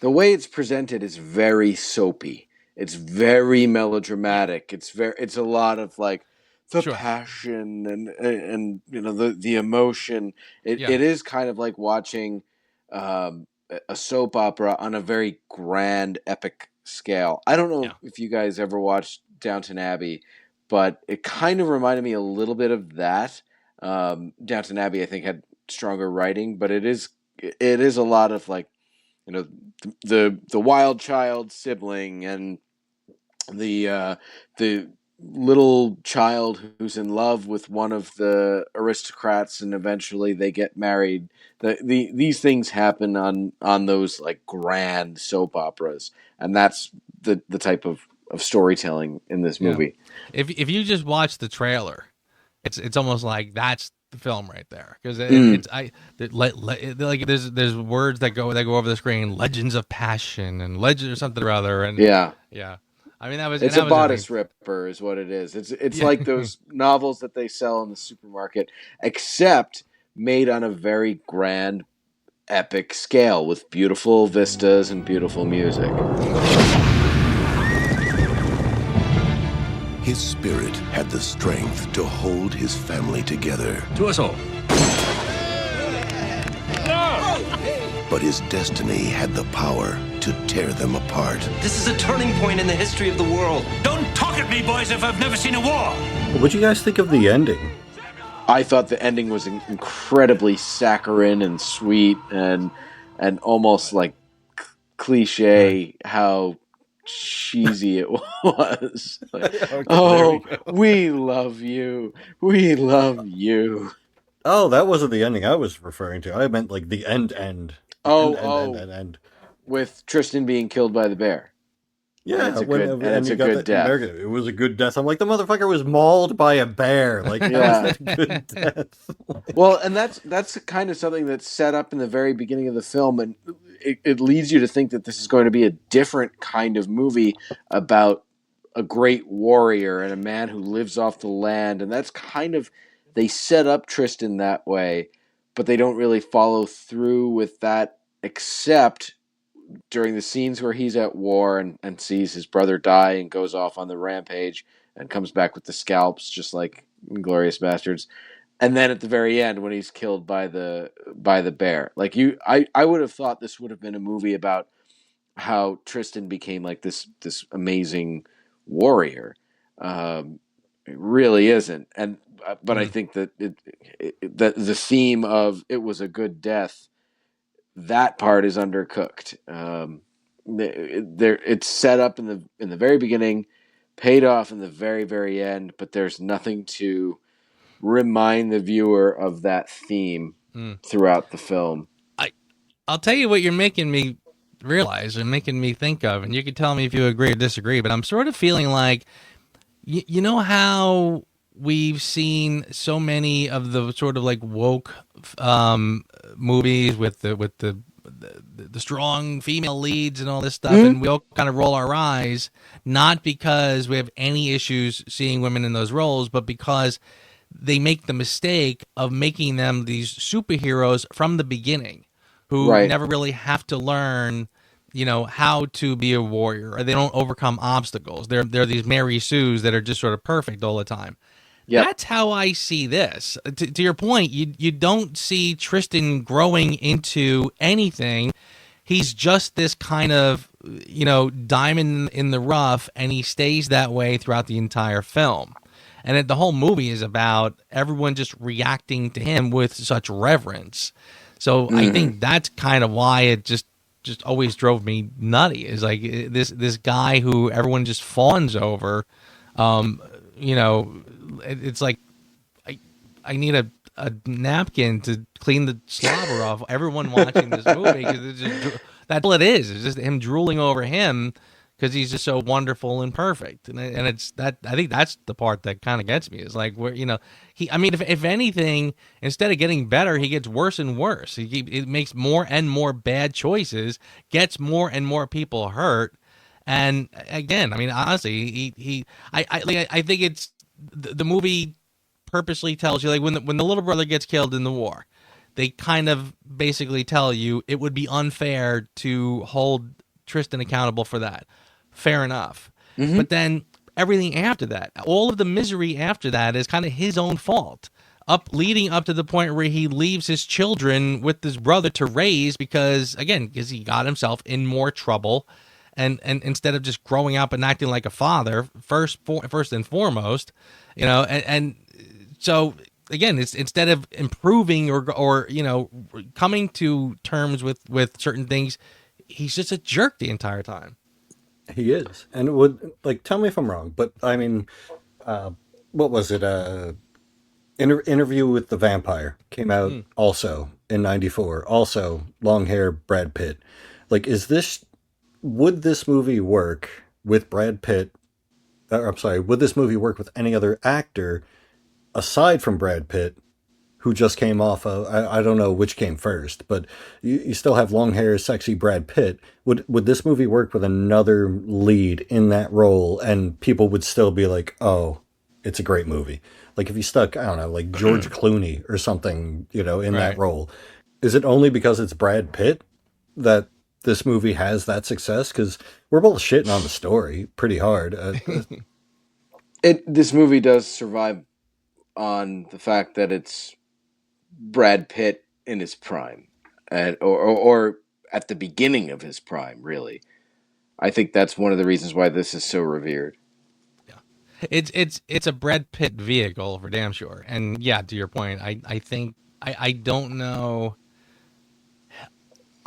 the way it's presented is very soapy. It's very melodramatic. It's a lot of like the passion and the emotion. It is kind of like watching a soap opera on a very grand, epic scale. I don't know if you guys ever watched Downton Abbey, but it kind of reminded me a little bit of that. Downton Abbey, I think, had stronger writing, but it is a lot of like, the wild child sibling and the little child who's in love with one of the aristocrats and eventually they get married. These things happen on those like grand soap operas, and that's the type of storytelling in this movie. If you just watch the trailer, it's almost like that's the film right there because there's words that go over the screen, legends of passion and legend or something or other, and yeah. I mean, it's a bodice ripper is what it is. It's like those novels that they sell in the supermarket, except made on a very grand epic scale with beautiful vistas and beautiful music. His spirit had the strength to hold his family together. To us all. But his destiny had the power to tear them apart. This is a turning point in the history of the world. Don't talk at me, boys, if I've never seen a war. What'd you guys think of the ending? I thought the ending was incredibly saccharine and sweet and almost like cliche how cheesy it was. Like, oh, we love you. We love you. Oh, that wasn't the ending I was referring to. I meant like the end. End. With Tristan being killed by the bear. Yeah, it's a good death. It was a good death. I'm like, the motherfucker was mauled by a bear. Like, that was a good death. Well, and that's kind of something that's set up in the very beginning of the film, and it leads you to think that this is going to be a different kind of movie about a great warrior and a man who lives off the land, and that's kind of, they set up Tristan that way, but they don't really follow through with that, except during the scenes where he's at war and sees his brother die and goes off on the rampage and comes back with the scalps, just like Inglourious Bastards. And then at the very end, when he's killed by the bear, like I would have thought this would have been a movie about how Tristan became like this amazing warrior. It really isn't. But I think that that the theme of it was a good death, that part is undercooked. It's set up in the very beginning, paid off in the very, very end, but there's nothing to remind the viewer of that theme throughout the film. I'll tell you what you're making me realize and making me think of, and you can tell me if you agree or disagree, but I'm sort of feeling like, you know how we've seen so many of the sort of like woke movies with the strong female leads and all this stuff, and we all kind of roll our eyes, not because we have any issues seeing women in those roles, but because they make the mistake of making them these superheroes from the beginning who never really have to learn, how to be a warrior, or they don't overcome obstacles. They're these Mary Sues that are just sort of perfect all the time. Yep. That's how I see this. To your point, you don't see Tristan growing into anything. He's just this kind of, diamond in the rough, and he stays that way throughout the entire film. And the whole movie is about everyone just reacting to him with such reverence. So I think that's kind of why it just always drove me nutty. Is like this guy who everyone just fawns over. It's like I need a napkin to clean the slobber off everyone watching this movie, because that's all it is. It's just him drooling over him because he's just so wonderful and perfect. And it's that, I think that's the part that kind of gets me, is like, where, if anything, instead of getting better, he gets worse and worse. It makes more and more bad choices, gets more and more people hurt. And again, honestly, I think it's the movie purposely tells you, like, when the little brother gets killed in the war, they kind of basically tell you it would be unfair to hold Tristan accountable for that. Fair enough. But then everything after that, all of the misery after that, is kind of his own fault. Leading up to the point where he leaves his children with his brother to raise, because he got himself in more trouble. And instead of just growing up and acting like a father, first and foremost, and so again, it's instead of improving or coming to terms with certain things, he's just a jerk the entire time. He is. And it would, like, tell me if I'm wrong, but I mean, what was it? Interview with the Vampire came out also in '94. Also, long hair Brad Pitt. Like, would this movie work with Brad Pitt? Would this movie work with any other actor aside from Brad Pitt, who just came off of, I don't know which came first, but you still have long hair, sexy Brad Pitt. Would this movie work with another lead in that role, and people would still be like, oh, it's a great movie? Like if you stuck, I don't know, like George Clooney or something, in that role, is it only because it's Brad Pitt that this movie has that success? Because we're both shitting on the story pretty hard. This movie does survive on the fact that it's Brad Pitt in his prime, or at the beginning of his prime. Really, I think that's one of the reasons why this is so revered. It's a Brad Pitt vehicle for damn sure. And yeah, to your point, I think I don't know.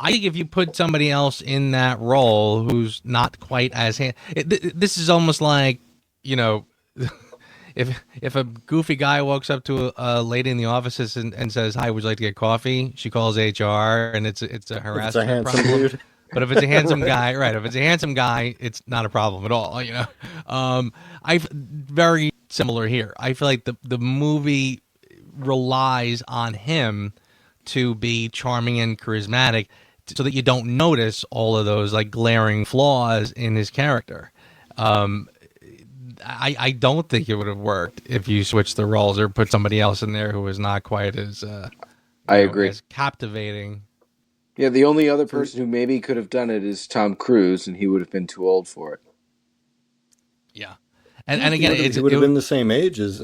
I think if you put somebody else in that role who's not quite as this is almost like, you know, if a goofy guy walks up to a lady in the office and says, "Hi, would you like to get coffee?" She calls HR, and it's a harassment problem. Dude. But if it's a handsome guy, right? If it's a handsome guy, it's not a problem at all. You know, very similar here. I feel like the movie relies on him to be charming and charismatic, so that you don't notice all of those like glaring flaws in his character. I don't think it would have worked if you switched the roles or put somebody else in there who was not quite as I agree, as captivating. Yeah, the only other person who maybe could have done it is Tom Cruise, and he would have been too old for it. Yeah, and again, he would have been the same age as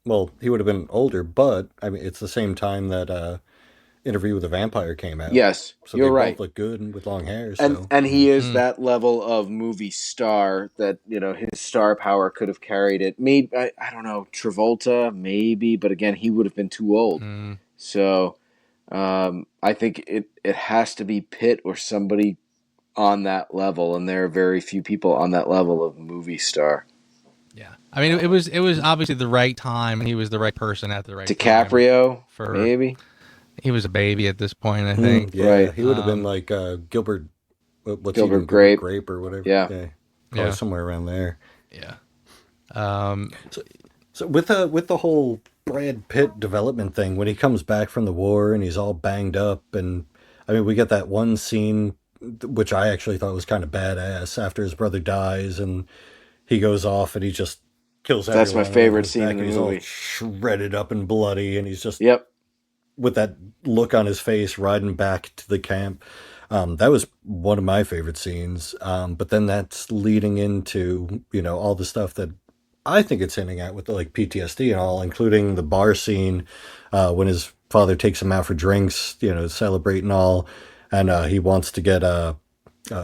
well. He would have been older, but I mean, it's the same time that Interview with a Vampire came out. Yes, so you're they right. Both look good and with long hair. So. And he is that level of movie star that, you know, his star power could have carried it. Maybe I don't know, Travolta maybe, but again, he would have been too old. So I think it has to be Pitt or somebody on that level, and there are very few people on that level of movie star. Yeah, I mean, it was obviously the right time, and he was the right person at the right time. DiCaprio, maybe. He was a baby at this point, I think. Yeah, right. He would have been like Gilbert. Gilbert Grape or whatever. Yeah, probably somewhere around there. Yeah. So with the whole Brad Pitt development thing, when he comes back from the war and he's all banged up, and I mean, we get that one scene which I actually thought was kind of badass after his brother dies and he goes off and he just kills everyone. That's my favorite scene in the he's movie. All shredded up and bloody, and he's just with that look on his face riding back to the camp. That was one of my favorite scenes. But then that's leading into, you know, all the stuff that I think it's hinting at with the, like, PTSD and all, including the bar scene when his father takes him out for drinks, you know, to celebrate and all. And he wants to get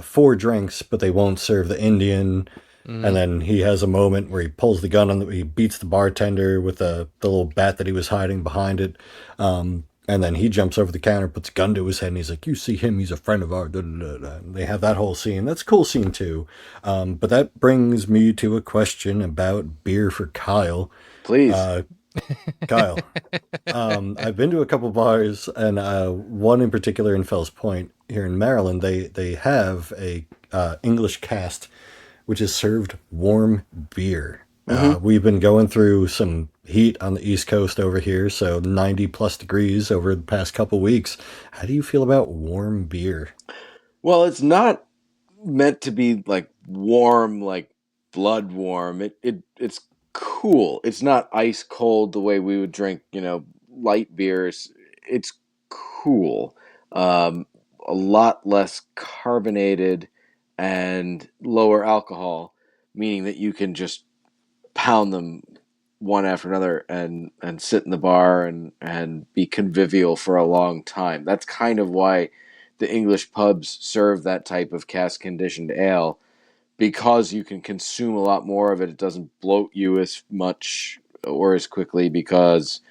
4 drinks, but they won't serve the Indian. And then he has a moment where he pulls the gun on he beats the bartender with the little bat that he was hiding behind it. And then he jumps over the counter, puts a gun to his head, and he's like, "You see him, he's a friend of ours." They have that whole scene. That's a cool scene too. But that brings me to a question about beer for Kyle. Please. Kyle, I've been to a couple bars, and one in particular in Fells Point here in Maryland. They have a English cast which is served warm beer. We've been going through some heat on the East Coast over here, so 90 plus degrees over the past couple weeks. How do you feel about warm beer? Well, it's not meant to be like warm, like blood warm. It's cool. It's not ice cold the way we would drink, you know, light beers. It's cool. A lot less carbonated and lower alcohol, meaning that you can just pound them one after another and sit in the bar and be convivial for a long time. That's kind of why the English pubs serve that type of cask conditioned ale, because you can consume a lot more of it. It doesn't bloat you as much or as quickly because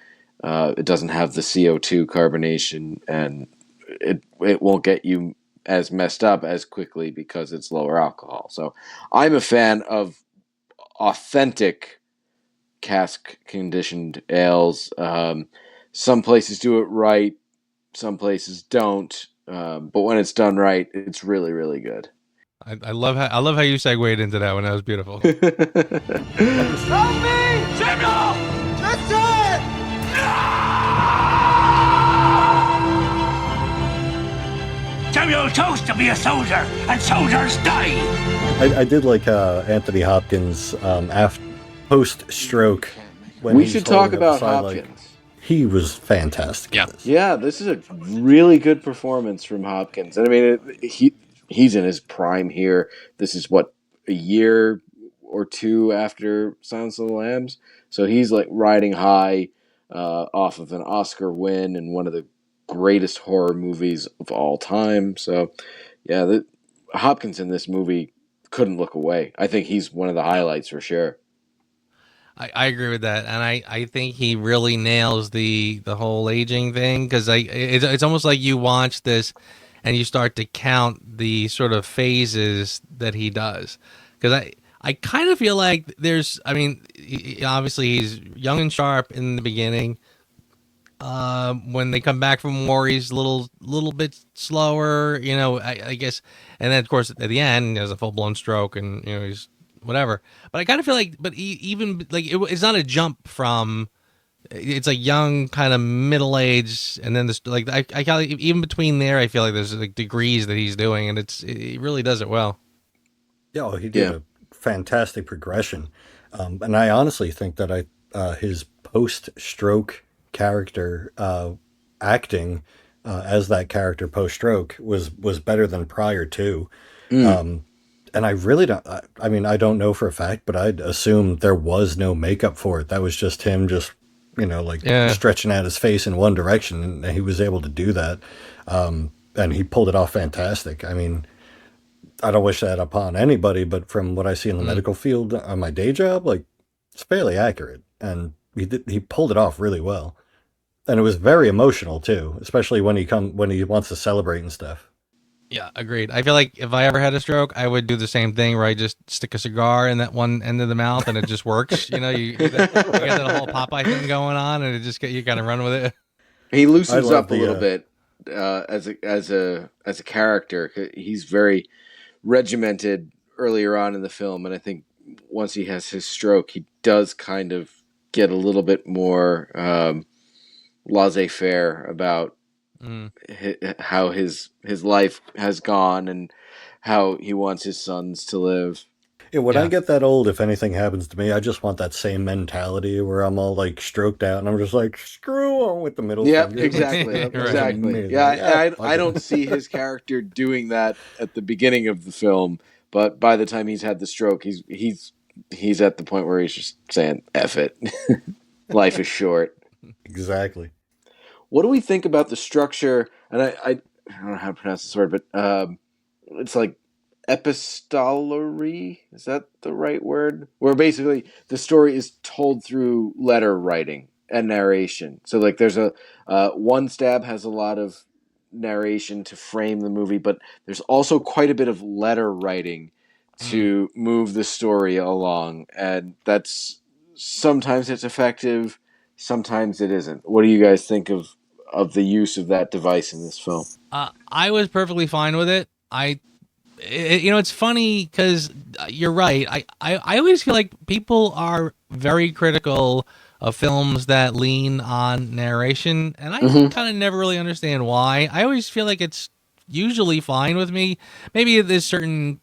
it doesn't have the CO2 carbonation, and it won't get you as messed up as quickly because it's lower alcohol. So I'm a fan of authentic cask conditioned ales. Some places do it right, some places don't. But when it's done right, it's really, really good. I love how you segued into that one. That was beautiful. Help me! Samuel! Justin! No! Samuel chose to be a soldier, and soldiers die. I did like Anthony Hopkins after post-stroke. We should talk about Hopkins. he was fantastic. Yeah. In this. Yeah, this is a really good performance from Hopkins. And I mean, he's in his prime here. This is what, a year or two after Silence of the Lambs, so he's like riding high off of an Oscar win and one of the greatest horror movies of all time. So, yeah, Hopkins in this movie couldn't look away. I think he's one of the highlights for sure. I agree with that, and I think he really nails the whole aging thing, because it's almost like you watch this and you start to count the sort of phases that he does, because I kind of feel like obviously he's young and sharp in the beginning. When they come back from war, he's a little bit slower, I guess, and then of course at the end he has a full blown stroke, and he's whatever. But I kind of feel like, even like it's not a jump from, it's like young, kind of middle age, and then this like I kind of, even between there, I feel like there's like degrees that he's doing, and he really does it well. Yeah, well, he did a fantastic progression, and I honestly think that his post-stroke character acting as that character post-stroke was better than prior to. And I really don't, I mean, I don't know for a fact, but I'd assume there was no makeup for it. That was just him stretching out his face in one direction, and he was able to do that. And he pulled it off fantastic. I mean, I don't wish that upon anybody, but from what I see in the medical field on my day job, like, it's fairly accurate. And he pulled it off really well. And it was very emotional too, especially when he wants to celebrate and stuff. Yeah, agreed. I feel like if I ever had a stroke, I would do the same thing, where I just stick a cigar in that one end of the mouth, and it just works. You get that whole Popeye thing going on, and you kind of run with it. He loosens up a little bit as a character. He's very regimented earlier on in the film, and I think once he has his stroke, he does kind of get a little bit more laissez-faire about how his life has gone and how he wants his sons to live. Yeah, when I get that old, if anything happens to me, I just want that same mentality where I'm all like stroked out and I'm just like, screw on with the middle finger. Exactly. Exactly. Yeah, I don't see his character doing that at the beginning of the film, but by the time he's had the stroke, he's at the point where he's just saying, F it. Life is short. Exactly. What do we think about the structure? And I don't know how to pronounce this word, but it's like epistolary. Is that the right word? Where basically the story is told through letter writing and narration. So like there's One Stab has a lot of narration to frame the movie, but there's also quite a bit of letter writing to move the story along, and that's sometimes it's effective, sometimes it isn't. What do you guys think of the use of that device in this film? I was perfectly fine with it. It's funny because you're right. I always feel like people are very critical of films that lean on narration, and I kind of never really understand why. I always feel like it's usually fine with me. Maybe there's certain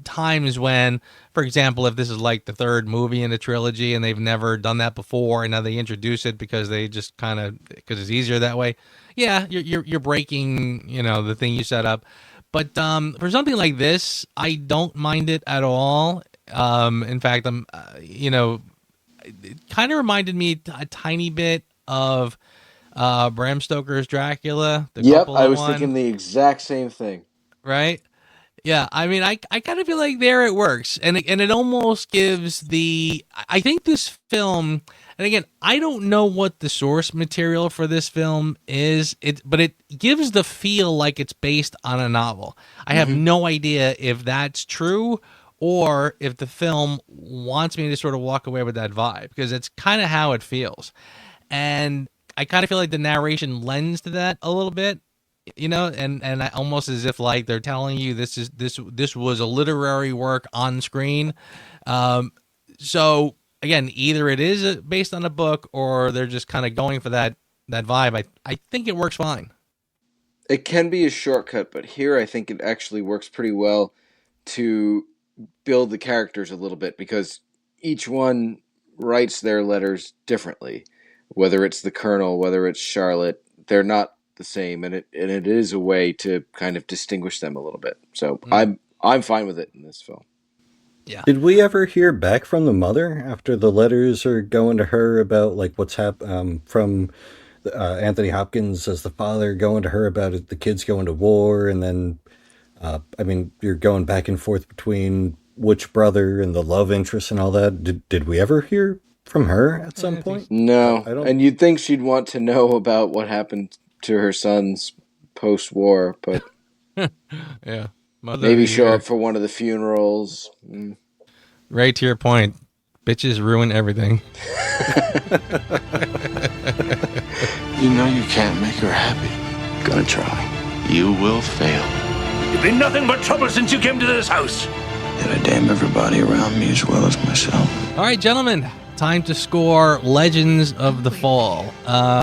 times when, for example, if this is like the third movie in a trilogy and they've never done that before, and now they introduce it because they just because it's easier that way. Yeah, you're breaking the thing you set up. But for something like this, I don't mind it at all. In fact, it kind of reminded me a tiny bit of Bram Stoker's Dracula. I was thinking the exact same thing. Right? Yeah, I mean, I kind of feel like there it works, and it almost gives I think this film, and again, I don't know what the source material for this film is, but it gives the feel like it's based on a novel. I have no idea if that's true or if the film wants me to sort of walk away with that vibe, because it's kind of how it feels, and I kind of feel like the narration lends to that a little bit. And almost as if like they're telling you this was a literary work on screen. So again, either it is based on a book or they're just kind of going for that vibe. I think it works fine. It can be a shortcut, but here I think it actually works pretty well to build the characters a little bit, because each one writes their letters differently. whether it's the Colonel, whether it's Charlotte, they're not the same, and it is a way to kind of distinguish them a little bit. So I'm fine with it in this film. Yeah. Did we ever hear back from the mother after the letters are going to her about like what's from Anthony Hopkins as the father going to her about it, the kids going to war, and then I mean you're going back and forth between which brother and the love interest and all that. Did we ever hear from her at some point? No, I don't. And you'd think she'd want to know about what happened to her sons post-war, but Yeah. maybe show up for one of the funerals. Right to your point. Bitches ruin everything. You know you can't make her happy. Gonna try. You will fail. You've been nothing but trouble since you came to this house. Did I damn everybody around me as well as myself? All right, gentlemen. Time to score Legends of the Fall.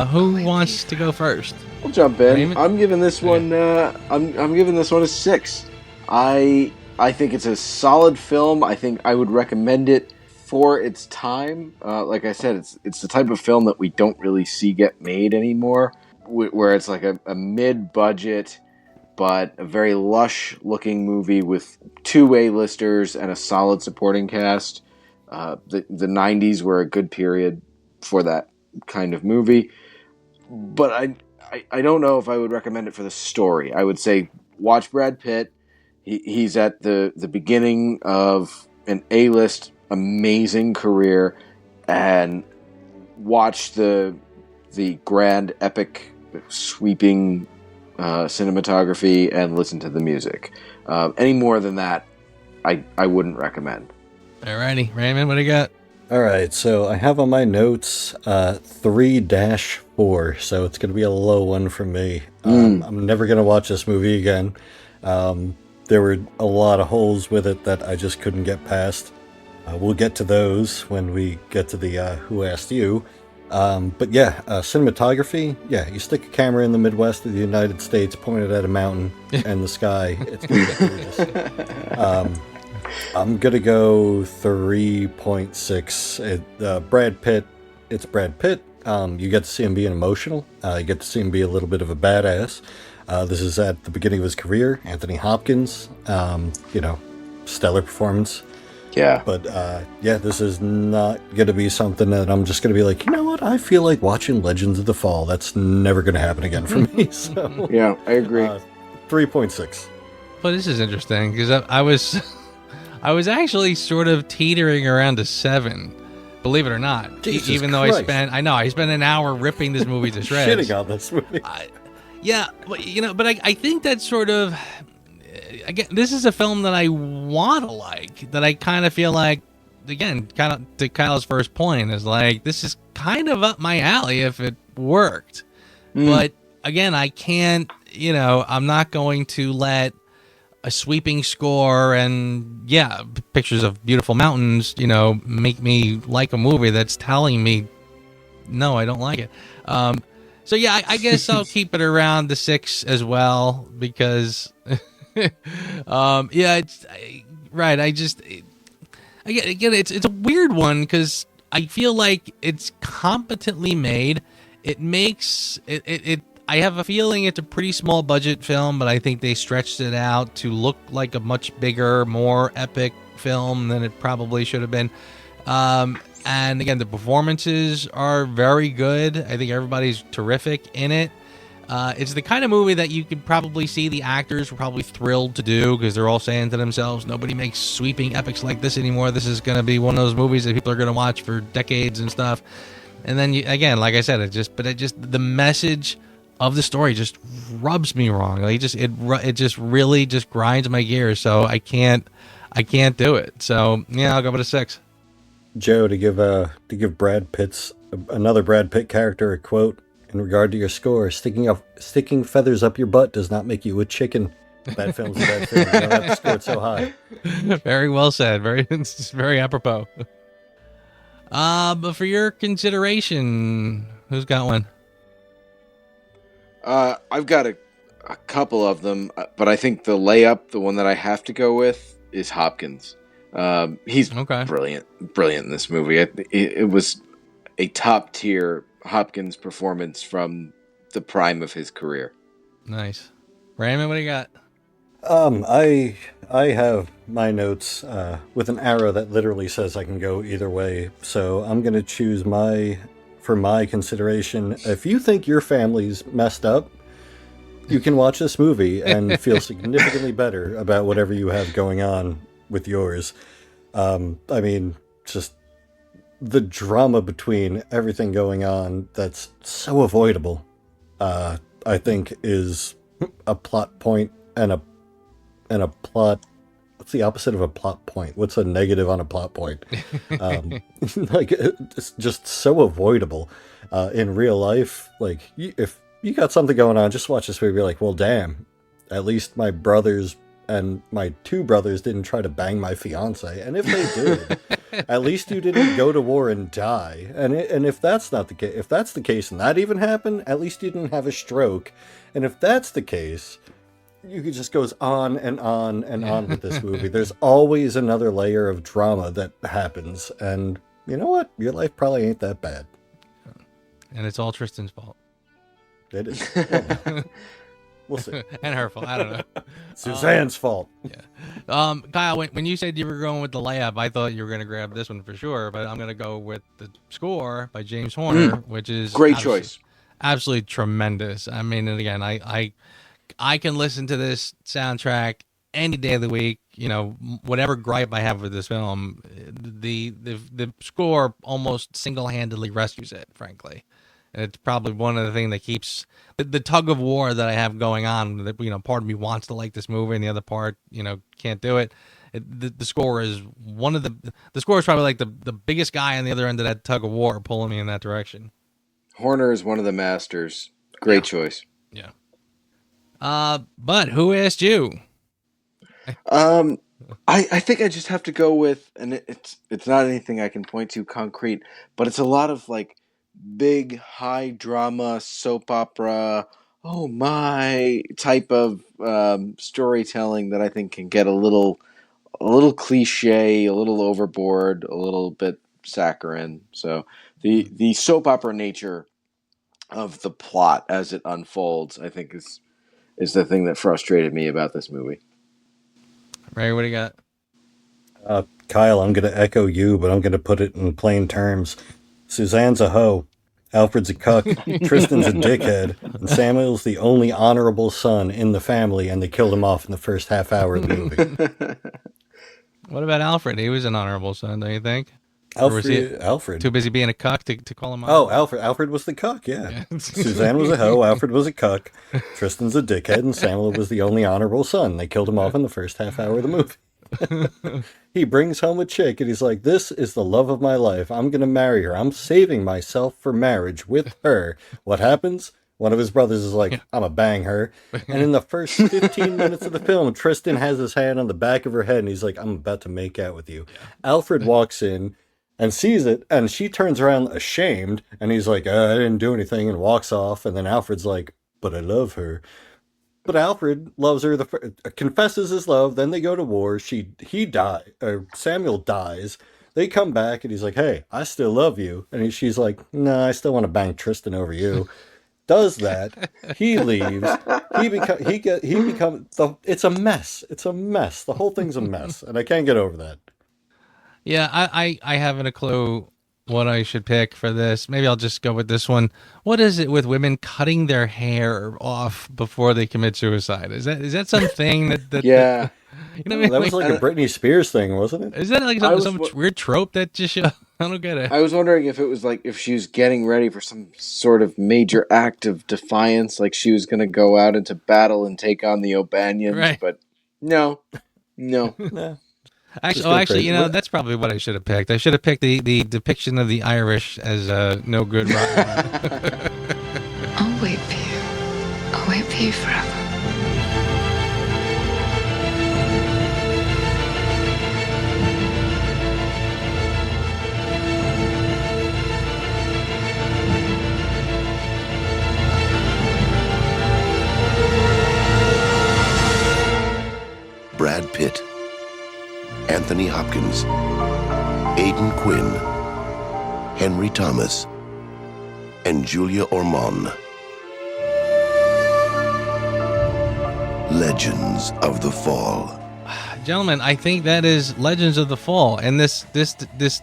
Who wants to go first? I'll jump in. Raymond? I'm giving this one. I'm giving this one a 6. I think it's a solid film. I think I would recommend it for its time. Like I said, it's the type of film that we don't really see get made anymore, where it's like a mid-budget but a very lush-looking movie with 2 A-listers and a solid supporting cast. The 90s were a good period for that kind of movie. But I don't know if I would recommend it for the story. I would say watch Brad Pitt. He's at the beginning of an A-list amazing career, and watch the grand, epic, sweeping cinematography and listen to the music. Any more than that, I wouldn't recommend. Alrighty, Raymond, what do you got? All right, so I have on my notes 3-4, so it's going to be a low one for me. I'm never going to watch this movie again. There were a lot of holes with it that I just couldn't get past. We'll get to those when we get to the Who Asked You. But yeah, cinematography, you stick a camera in the Midwest of the United States, point it at a mountain and the sky, it's going to be gorgeous. I'm going to go 3.6. Brad Pitt, it's Brad Pitt. You get to see him being emotional. You get to see him be a little bit of a badass. This is at the beginning of his career. Anthony Hopkins, stellar performance. Yeah. But this is not going to be something that I'm just going to be like, you know what? I feel like watching Legends of the Fall. That's never going to happen again for me. So yeah, I agree. 3.6. Well, this is interesting because I was actually sort of teetering around a 7, believe it or not. Jesus even though Christ. I spent an hour ripping this movie to shreds. Shitting on this movie. But I think that's sort of, again, this is a film that I want to like, that I kind of feel like, again, kind of to Kyle's first point, is like, this is kind of up my alley if it worked. But again, I can't, I'm not going to let a sweeping score and pictures of beautiful mountains, make me like a movie that's telling me, no, I don't like it. So I guess I'll keep it around the 6 as well, because it's right. It's a weird one because I feel like it's competently made. It makes it. I have a feeling it's a pretty small budget film, but I think they stretched it out to look like a much bigger, more epic film than it probably should have been. And again, the performances are very good. I think everybody's terrific in it. It's the kind of movie that you could probably see the actors were probably thrilled to do, because they're all saying to themselves, nobody makes sweeping epics like this anymore. This is going to be one of those movies that people are going to watch for decades and stuff. And then, again, like I said, the message of the story just rubs me wrong. Like it just really just grinds my gears. So I can't do it. So I'll go with a 6. Joe, to give another Brad Pitt character a quote in regard to your score: sticking feathers up your butt does not make you a chicken. That film's a bad film. You don't have to score it so high. Very well said. It's very apropos. But for your consideration, who's got one? I've got a couple of them, but I think the layup, the one that I have to go with, is Hopkins. He's brilliant in this movie. It was a top tier Hopkins performance from the prime of his career. Nice. Raymond, what do you got? I have my notes with an arrow that literally says I can go either way. So I'm gonna choose for my consideration. If you think your family's messed up, you can watch this movie and feel significantly better about whatever you have going on with yours. I mean, just the drama between everything going on that's so avoidable, I think is a plot point and a plot. What's the opposite of a plot point? What's a negative on a plot point? Like, it's just so avoidable in real life. Like, if you got something going on, just watch this movie. You're like, well, damn. At least my brothers and my two brothers didn't try to bang my fiance, and if they did, at least you didn't go to war and die. And if that's not the case, if that's the case, and that even happened, at least you didn't have a stroke. And if that's the case, it just goes on and on and on with this movie. There's always another layer of drama that happens, and you know what? Your life probably ain't that bad. And it's all Tristan's fault. It is. We'll see. And her fault. I don't know. Suzanne's fault. Yeah. Kyle, when you said you were going with the layup, I thought you were going to grab this one for sure, but I'm going to go with the score by James Horner, which is great choice. Absolutely tremendous. I mean, and again, I can listen to this soundtrack any day of the week. You know, whatever gripe I have with this film, the score almost single-handedly rescues it, frankly. And it's probably one of the things that keeps the tug of war that I have going on. That, you know, part of me wants to like this movie, and the other part, you know, can't do it. The score is one of the score is probably like the biggest guy on the other end of that tug of war, pulling me in that direction. Horner is one of the masters. Great choice. Yeah. But who asked you? I think I just have to go with, and it's not anything I can point to concrete, but it's a lot of like big high drama soap opera, oh my type of storytelling that I think can get a little cliche, a little overboard, a little bit saccharine. So the soap opera nature of the plot as it unfolds, I think is the thing that frustrated me about this movie. Ray, what do you got? Kyle, I'm going to echo you, but I'm going to put it in plain terms. Suzanne's a hoe. Alfred's a cuck. Tristan's a dickhead. And Samuel's the only honorable son in the family, and they killed him off in the first half hour of the movie. What about Alfred? He was an honorable son, don't you think? Alfred. Too busy being a cuck to call him out? Oh, Alfred. Alfred was the cuck, yeah. Suzanne was a hoe. Alfred was a cuck. Tristan's a dickhead, and Samuel was the only honorable son. They killed him off in the first half hour of the movie. He brings home a chick, and he's like, this is the love of my life. I'm going to marry her. I'm saving myself for marriage with her. What happens? One of his brothers is like, I'm going to bang her. And in the first 15 minutes of the film, Tristan has his hand on the back of her head, and he's like, I'm about to make out with you. Alfred walks in and sees it, and she turns around ashamed, and he's like, I didn't do anything, and walks off. And then Alfred's like, but I love her. But Alfred loves her, confesses his love, then they go to war. Samuel dies. They come back, and he's like, hey, I still love you. And she's like, no, I still want to bang Tristan over you. Does that. He leaves. It's a mess. It's a mess. The whole thing's a mess, and I can't get over that. Yeah, I haven't a clue what I should pick for this. Maybe I'll just go with this one. What is it with women cutting their hair off before they commit suicide? Is that something that yeah? You know what I mean? That was like a Britney Spears thing, wasn't it? Is that like some weird trope that just I don't get it. I was wondering if it was like if she was getting ready for some sort of major act of defiance, like she was going to go out into battle and take on the O'Banians, right. But no. Actually, you know, that's probably what I should have picked. I should have picked the depiction of the Irish as no good rock. I'll wait for you. I'll wait for you forever. Brad Pitt, Anthony Hopkins, Aidan Quinn, Henry Thomas, and Julia Ormond. Legends of the Fall. Gentlemen, I think that is Legends of the Fall, and this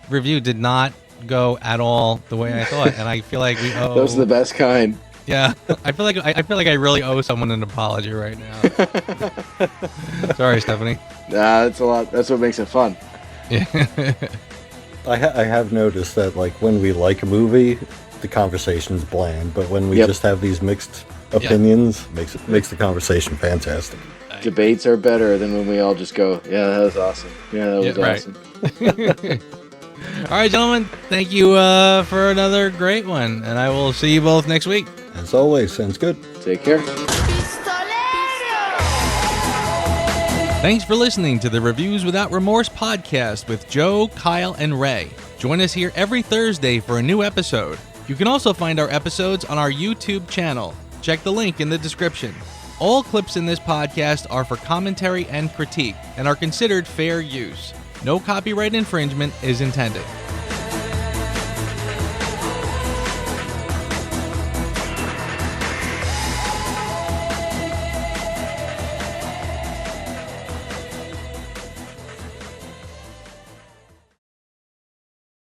review did not go at all the way I thought, and I feel like we owe. Those are the best kind. Yeah, I feel like I really owe someone an apology right now. Sorry, Stephanie. Nah, that's a lot. That's what makes it fun. Yeah. I have noticed that, like, when we like a movie, the conversation's bland, but when we just have these mixed opinions, makes the conversation fantastic. Debates are better than when we all just go, "Yeah, that was awesome. Yeah, that was awesome." All right, gentlemen, thank you for another great one, and I will see you both next week. As always, sounds good. Take care. Thanks for listening to the Reviews Without Remorse podcast with Joe, Kyle, and Ray. Join us here every Thursday for a new episode. You can also find our episodes on our YouTube channel. Check the link in the description. All clips in this podcast are for commentary and critique and are considered fair use. No copyright infringement is intended.